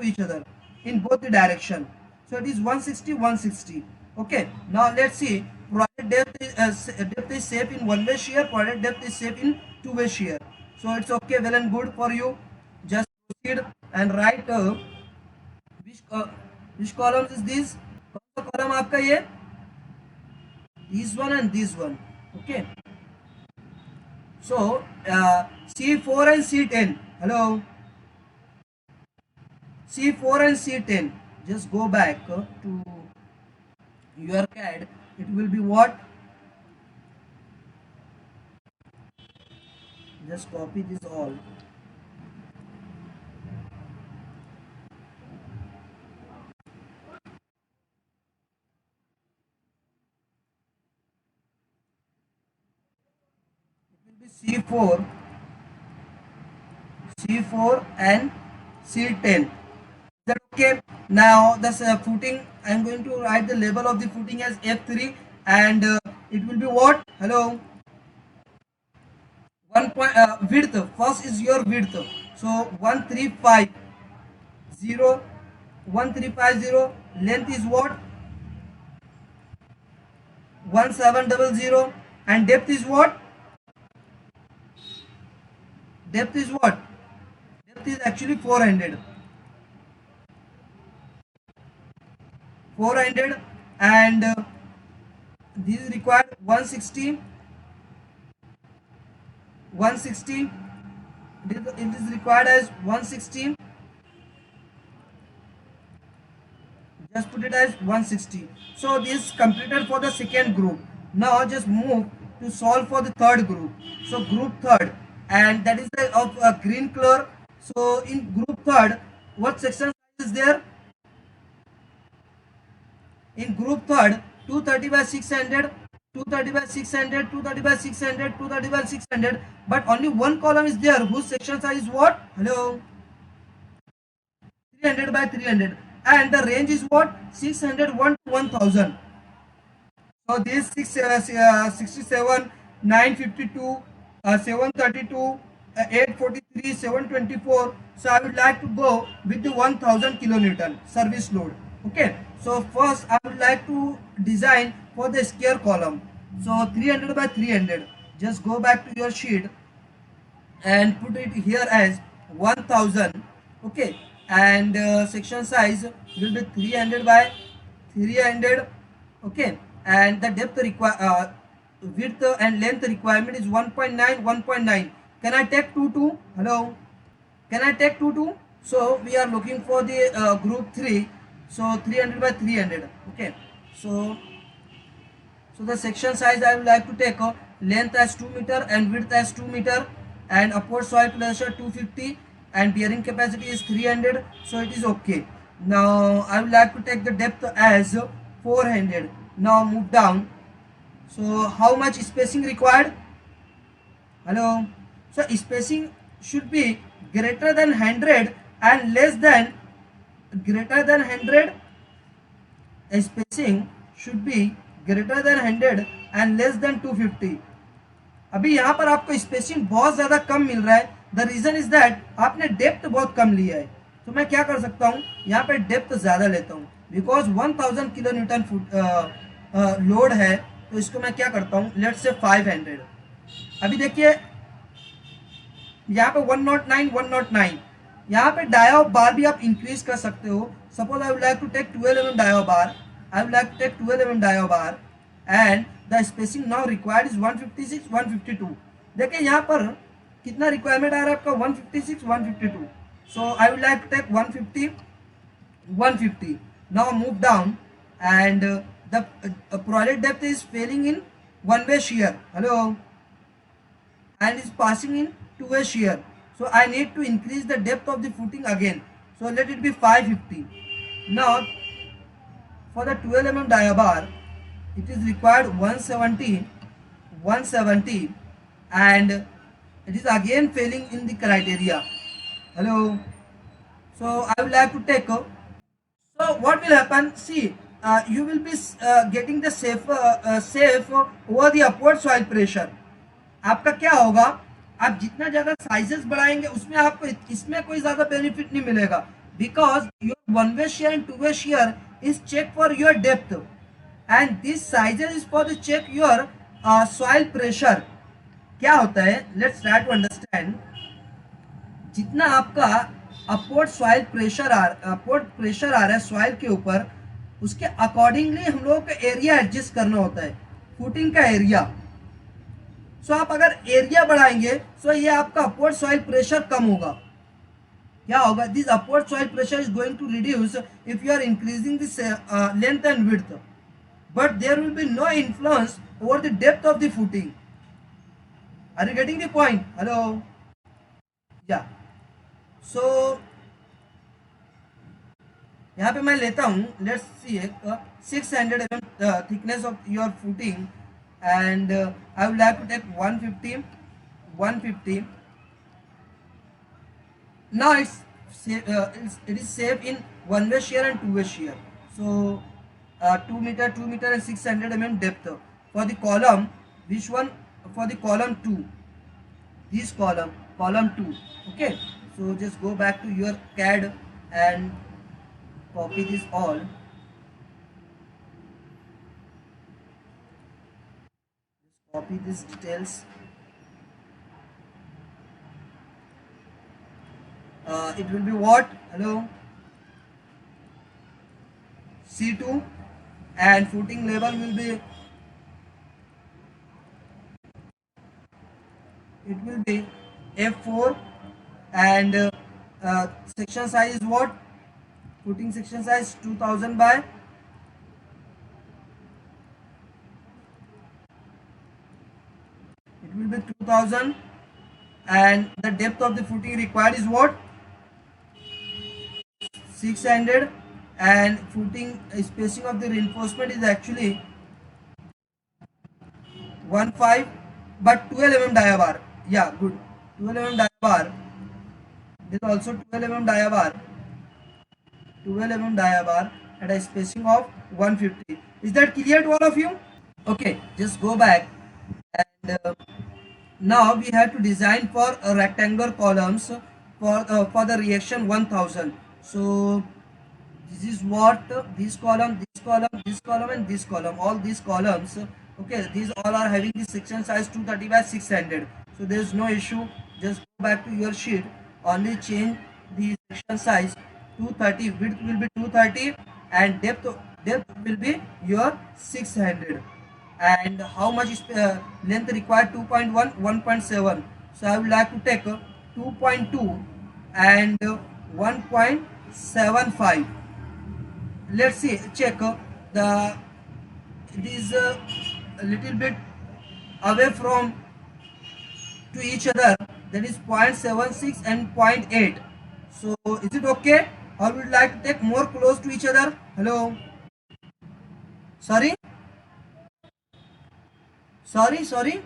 each other in both the direction. So it is 160, 160. Okay, now let's see. Project depth is safe in one way shear, project depth is safe in two way shear. So it's okay, well and good for you. Just proceed and write which which columns is this? कौन सा column आपका ये? This one and this one. Okay. So C4 and C10. Hello. C4 and C10. Just go back to your CAD. It will be what? Just copy this all. C4, C4 and C10. Is that okay? Now the footing, I am going to write the label of the footing as F3, and it will be what? Hello. 1 point width. First is your width. So 1350. 1350. Length is what? 1700. And depth is what? Depth is what? Depth is actually 400. 400, and this is required 160. 160. It is required as 160. Just put it as 160. So this is completed for the second group. Now just move to solve for the third group. So group third, and that is the of green color. So in group third, what section size is there? In group third, 230 by 600, 230 by 600, 230 by 600, 230 by 600. But only one column is there whose section size is what? Hello, 300 by 300, and the range is what? 601 to 1000. So this 67, 952, 732, 843, 724. So I would like to go with the 1000 kilonewton service load. Okay. So first I would like to design for the square column. So 300 by 300. Just go back to your sheet and put it here as 1000. Okay, and section size will be 300 by 300. Okay, and the depth width and length requirement is 1.9, 1.9. Can I take 22? Hello, can I take 22? So we are looking for the group 3. So 300 by 300. Okay, so the section size I would like to take length as 2 meter and width as 2 meter. and upward soil pressure 250 and bearing capacity is 300, so it is okay. Now I would like to take the depth as 400. Now move down. So how much spacing required? Hello. So spacing should be greater than 100 and less than, greater than 100, spacing should be greater than 100 and less than 250. अभी यहाँ पर आपको spacing बहुत ज़्यादा कम मिल रहा है. The reason is that आपने depth बहुत कम लिया है. तो मैं क्या कर सकता हूँ, यहाँ पे डेप्थ ज़्यादा लेता हूँ. Because 1000 kilo Newton foot load है, तो इसको मैं क्या करता हूँ, लेट्स से 500. अभी देखिए यहाँ पे 109 109. यहाँ पे डाया बार भी आप इंक्रीज कर सकते हो. Suppose I would like to take 12 mm dia bar. I would like to take 12 mm dia bar and the spacing now required is 156 152. देखिए यहाँ पर कितना रिक्वायरमेंट आ रहा है आपका, 156 152. So I would like to take 150 150. Now move down and the project depth is failing in one way shear. Hello. and is passing in two-way shear. So I need to increase the depth of the footing again. So let it be 550. Now for the 12 mm dia bar, it is required 170, 170, and it is again failing in the criteria. Hello. So I would like to take. So what will happen? See, you will be getting the safe over the upward soil pressure. आपका क्या होगा, आप जितना ज्यादा sizes बढ़ाएंगे उसमें आपको इसमें कोई ज्यादा बेनिफिट नहीं मिलेगा. Because your one way shear and two way shear is check for your depth and this sizes is for the check your soil pressure. क्या होता है, लेट्स ट्राई टू अंडरस्टैंड. जितना आपका upward soil pressure upward pressure आ रहा है soil के ऊपर, उसके अकॉर्डिंगली हम लोगों को एरिया एडजस्ट करना होता है, फुटिंग का एरिया. सो आप अगर एरिया बढ़ाएंगे तो ये आपका अपवर्ड सॉइल प्रेशर कम होगा. क्या होगा, this upward soil pressure is going to reduce if you are increasing this length and width, but there will be no influence over the depth of the footing. Are you getting the point? Hello. Yeah so यहाँ पे मैं लेता हूँ, let's see 600 mm thickness of your footing and I would like to take 150 150. Now it is safe in one way shear and two way shear. So 2 meter and 600 mm depth for the column. Which one? For the column 2, this column 2. Okay, so just go back to your CAD and copy this all. Copy these details. It will be what? Hello. C2 and footing level will be, it will be F4 and section size is what? Footing section size 2000 by, it will be 2000, and the depth of the footing required is what? 600, and footing spacing of the reinforcement is actually 15, but 12 mm dia bar. Yeah, good. 12 mm dia bar. This is also 12 mm dia bar. 12 mm dia bar at a spacing of 150. Is that clear to all of you? Okay, just go back. And now we have to design for rectangular columns for the reaction 1000. So this is what, this column, this column, this column, and this column, all these columns. Okay, these all are having the section size 230 by 600. So there is no issue. Just go back to your sheet, only change the section size 230, width will be 230, and depth will be your 600. And how much is length required? 2.1 1.7. So I would like to take 2.2 and 1.75. let's see, check the, it is a little bit away from to each other. that is 0.76 and 0.8. So is it okay, or would you like to take more close to each other? Hello, sorry, sorry,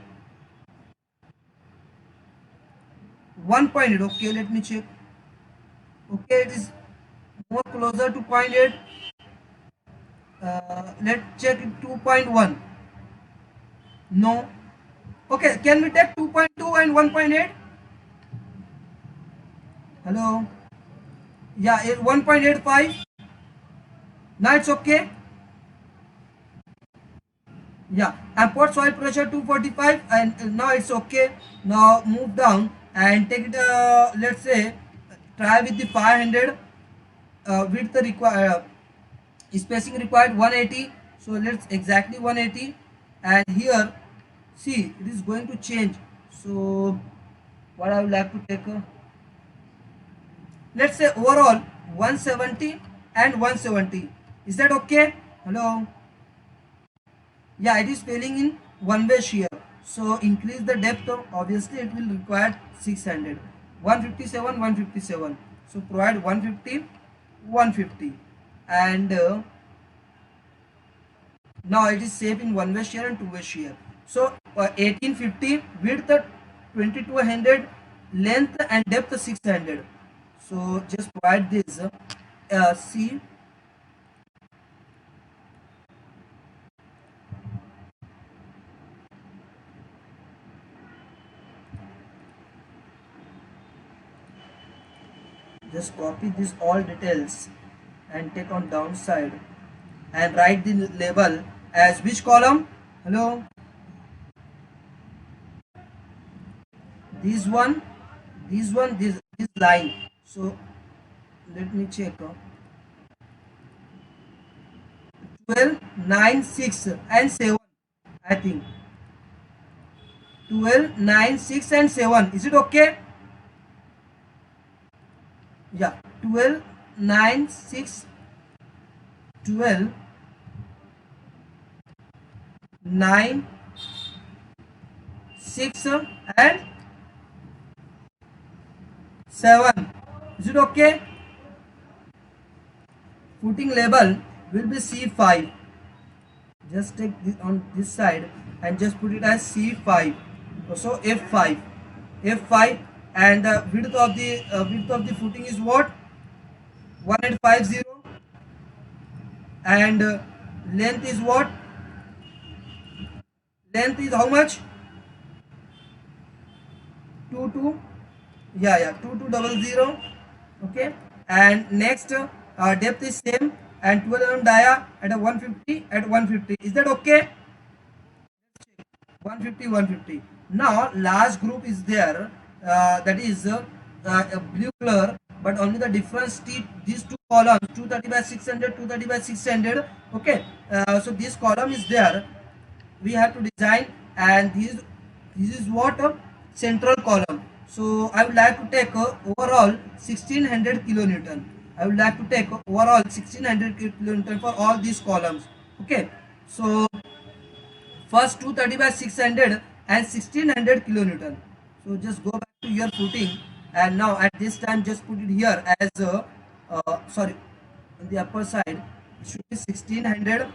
1.8. Okay, let me check. Okay, it is more closer to 0.8. Let's check it. 2.1. No. Okay, can we take 2.2 and 1.8? Hello. Yeah, 1.85. Now it's okay. Yeah, and put soil pressure 245, and now it's okay. Now move down and take it. Let's say try with the 500. With the required spacing required 180. So let's exactly 180, and here see it is going to change. So what I would like to take. Let's say overall 170 and 170. Is that okay? Hello. Yeah, it is failing in one way shear. So increase the depth. Obviously it will require 600. 157, 157. So provide 150, 150, and now it is safe in one way shear and two way shear. So 1850 width 2200, length and depth 600. So just provide this. See, just copy this all details and take on downside and write the label as which column? Hello, this one, this line. So let me check. 12, 9, 6 and 7. I think 12, 9, 6 and 7. Is it okay? Yeah, 12, 9, 6, 12, 9, 6 and 7. Is it okay? Footing label will be C5. Just take this on this side and just put it as C5. So F5, F5, and the width of the footing is what? 1850, and length is what? Length is how much? 22. Yeah, 2200. Okay, and next depth is same, and 12 mm dia at a 150 at 150. Is that okay? 150, 150. Now large group is there, that is a blue color, but only the difference these two columns 230 by 600, 230 by 600. Okay, so this column is there, we have to design, and this is what a central column. So I would like to take overall 1600 kilonewton. I would like to take overall 1600 kilonewton for all these columns. Okay, so first 230 by 600 and 1600 kilonewton. So just go back to your footing, and now at this time just put it here as sorry, on the upper side it should be 1600,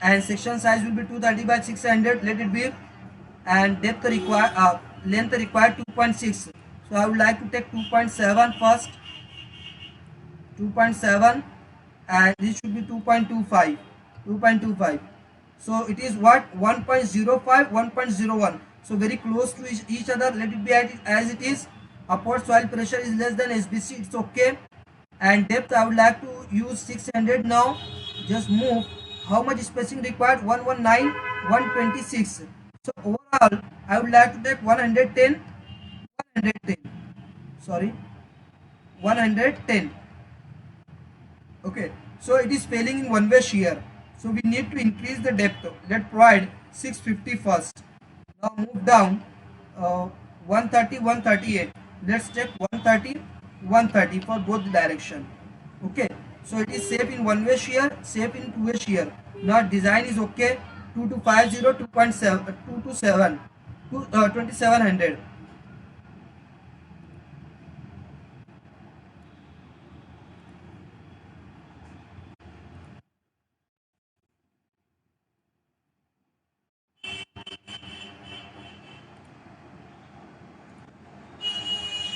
and section size will be 230 by 600. Let it be, and depth required, length required 2.6. So I would like to take 2.7 first, 2.7, and this should be 2.25, 2.25. So it is what? 1.05, 1.01. So very close to each other. Let it be as it is. Upward soil pressure is less than SBC. It's okay. And depth I would like to use 600 now. Just move. How much spacing required? 119, 126. So overall I would like to take 110, 110. Sorry, 110. Okay, so it is failing in one way shear, so we need to increase the depth. Let's provide 650 first. Now move down, 130, 138. Let's take 130, 130 for both the direction. Okay, so it is safe in one way shear, safe in two way shear. Now design is okay. 2250, 2.7, 22700.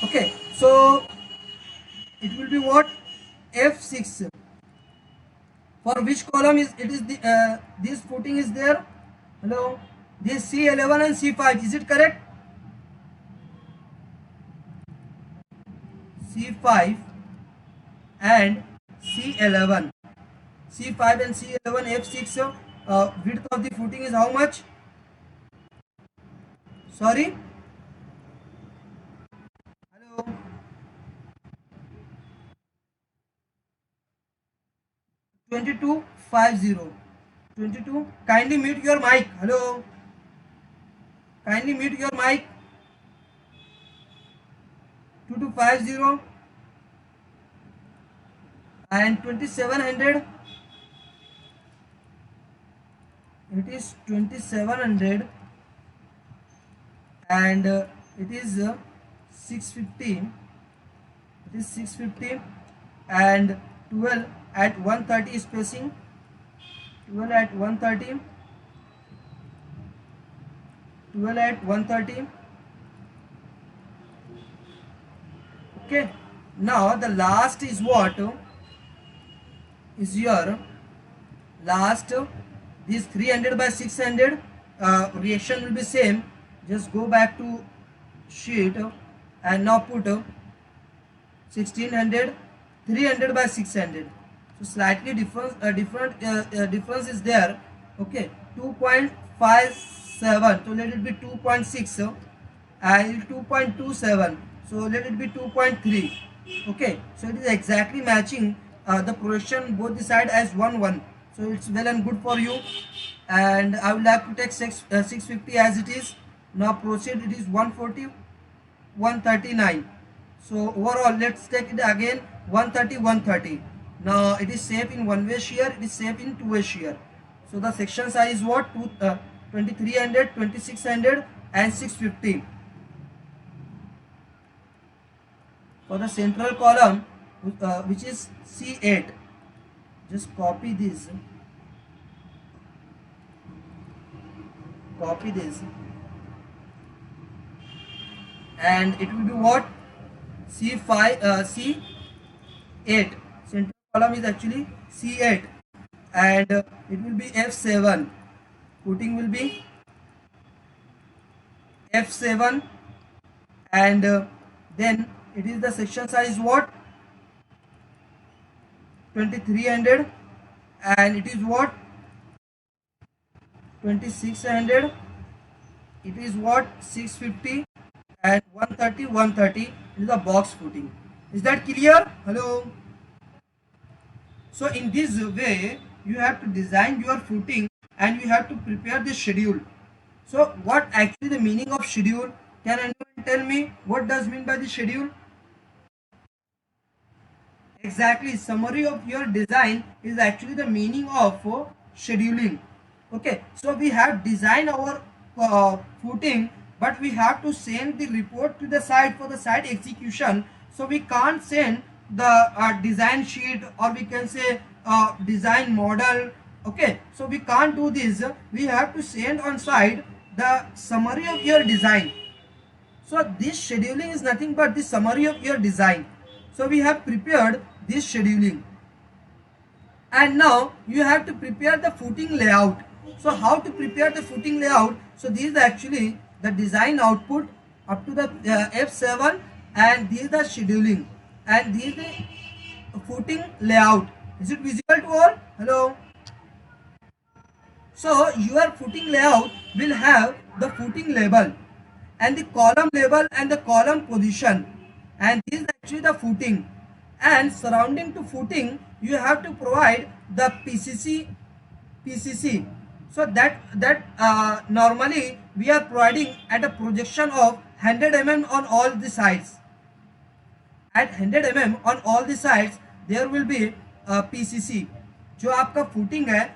Okay, so it will be what? F6. For which column is it? Is the this footing is there? Hello, this C11 and C5. Is it correct? C5 and C11. C5 and C11 F6. Width of the footing is how much? Sorry. Hello. 2250. 22. Kindly mute your mic. Hello. Kindly mute your mic. 2250 and 2700. It is 2700 and it is 650. It is 650 and 12 at 130 spacing. 12 at 130. 12 at 130. Okay, now the last is what? Is your last, this 300 by 600 reaction will be same. Just go back to sheet and now put 1600, 300 by 600. So slightly difference is there. Okay, 2.57. So let it be 2.6 and 2.27. So let it be 2.3. Okay, so it is exactly matching the projection both the side as 1 1. So it's well and good for you. And I would like to take 650 as it is. Now proceed. It is 140, 139. So overall, let's take it again. 130, 130. Now it is safe in one-way shear. It is safe in two-way shear. So the section size is what? 2300, 2600 and 650. For the central column, which is C8, just copy this. Copy this. And it will be what? C5, C8. Central column is actually C8. And it will be F7. Footing will be F7. And then it is the section size what? 2300. And it is what? 2600. It is what? 650. And 130, 130. It is a box footing. Is that clear? Hello. So in this way, you have to design your footing and you have to prepare the schedule. So what actually the meaning of schedule? Can anyone tell me what does mean by the schedule? Exactly, summary of your design is actually the meaning of scheduling. Okay, so we have designed our footing, but we have to send the report to the site for the site execution. So we can't send the design sheet, or we can say design model. Okay, so we can't do this. We have to send on site the summary of your design. So this scheduling is nothing but the summary of your design. So we have prepared this scheduling. And now you have to prepare the footing layout. So how to prepare the footing layout? So this is actually the design output up to the F7, and this is the scheduling, and this is the footing layout. Is it visible to all? Hello. So your footing layout will have the footing label and the column label and the column position, and this is actually the footing. And surrounding to footing, you have to provide the PCC. So that normally we are providing at a projection of 100 mm on all the sides. At 100 mm on all the sides there will be PCC. जो आपका footing है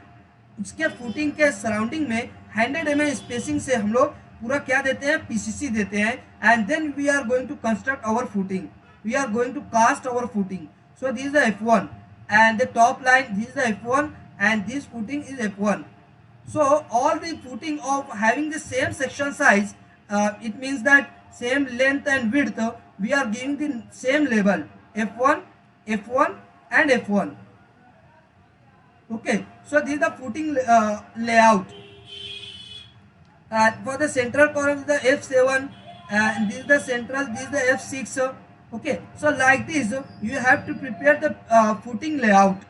उसके footing के surrounding में 100 mm spacing से हम लोग पूरा क्या देते हैं? PCC देते हैं. And then we are going to construct our footing. We are going to cast our footing. So this is the F1 and the top line, this is the F1 and this footing is F1. So all the footing of having the same section size, it means that same length and width, we are giving the same label F1, F1 and F1. Okay, so this is the footing layout. For the central column is the F7, and this is the central, this is the F6. Okay, so like this you have to prepare the footing layout.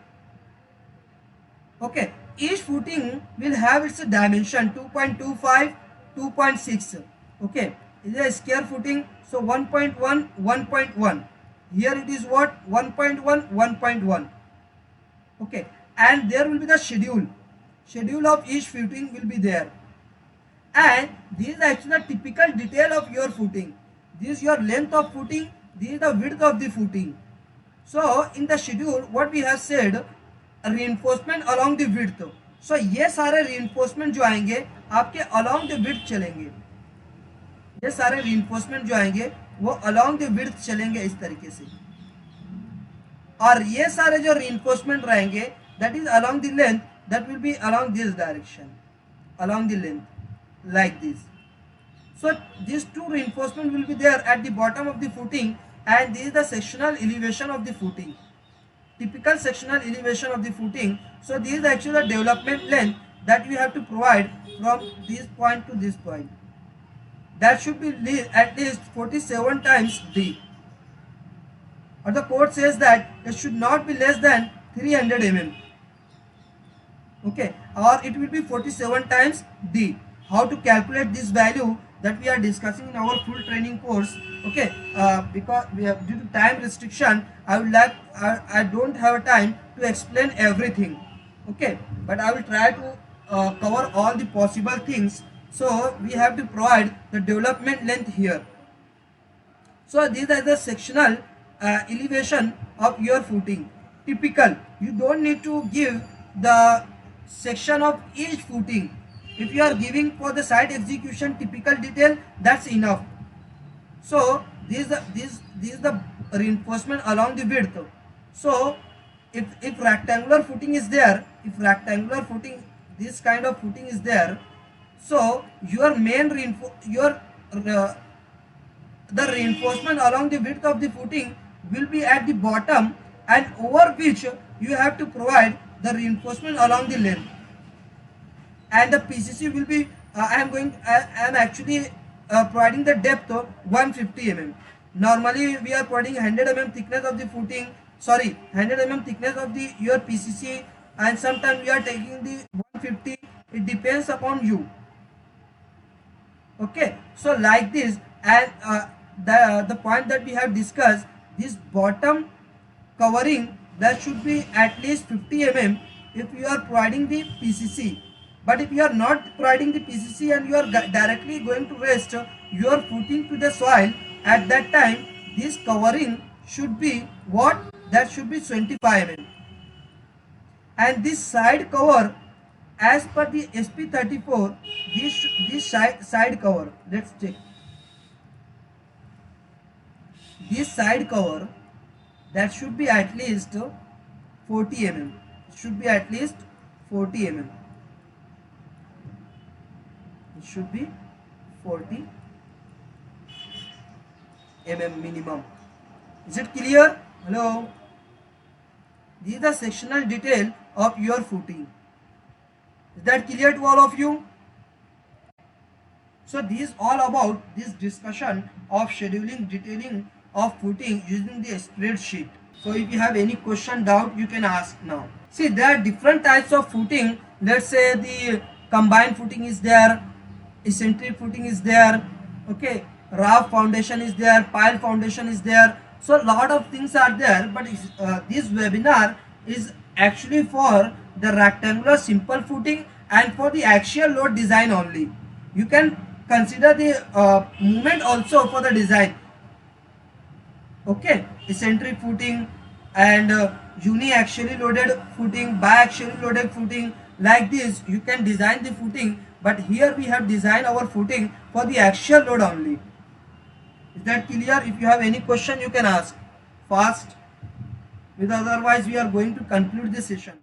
Okay, each footing will have its dimension 2.25, 2.6. Okay, it is a square footing, so 1.1, 1.1. Here it is what? 1.1, 1.1. Okay, and there will be the schedule of each footing will be there. And this is actually the typical detail of your footing. This is your length of footing, this is the width of the footing. So in the schedule what we have said, reinforcement along the width. So ये सारे reinforcement जो आएंगे आपके along the width चलेंगे, ये सारे reinforcement जो आएंगे वो along the width चलेंगे इस तरीके से, और ये सारे जो reinforcement रहेंगे that is along the length, that will be along this direction, along the length, like this. So these two reinforcement will be there at the bottom of the footing, and this is the sectional elevation of the footing, typical sectional elevation of the footing. So this is actually the development length that we have to provide from this point to this point. That should be at least 47 times D. Or the code says that it should not be less than 300 mm. Okay, or it will be 47 times D. How to calculate this value, that we are discussing in our full training course. Okay, because we have, due to time restriction, I don't have time to explain everything. Okay, but I will try to cover all the possible things. So we have to provide the development length here. So these are the sectional elevation of your footing. Typical, you don't need to give the section of each footing. If you are giving for the site execution typical detail, that's enough. So this is the reinforcement along the width. So if rectangular footing is there, this kind of footing is there, so your main the reinforcement along the width of the footing will be at the bottom, and over which you have to provide the reinforcement along the length. And the PCC will be I am actually providing the depth of 150 mm. Normally we are providing 100 mm thickness of the footing, 100 mm thickness of the your PCC, and sometimes we are taking the 150. It depends upon you. Okay, so like this, and the point that we have discussed, this bottom covering, that should be at least 50 mm if you are providing the PCC. But if you are not providing the PCC and you are directly going to rest your footing to the soil, at that time this covering should be what? That should be 25 mm. And this side cover, as per the SP34, this side cover, let's check. This side cover, that should be at least 40 mm. It should be at least 40 mm. It should be 40 mm minimum. Is it clear? Hello? This is the sectional detail of your footing. Is that clear to all of you? So this is all about this discussion of scheduling, detailing of footing using the spreadsheet. So if you have any question, doubt, you can ask now. See, there are different types of footing. Let's say the combined footing is there, eccentric footing is there, okay, raft foundation is there, pile foundation is there. So a lot of things are there, but this webinar is actually for the rectangular simple footing and for the axial load design only. You can consider the movement also for the design. Okay, eccentric footing and uni-axially loaded footing, biaxially loaded footing, like this you can design the footing, but here we have designed our footing for the axial load only. Is that clear? If you have any question, you can ask fast, because otherwise we are going to conclude this session.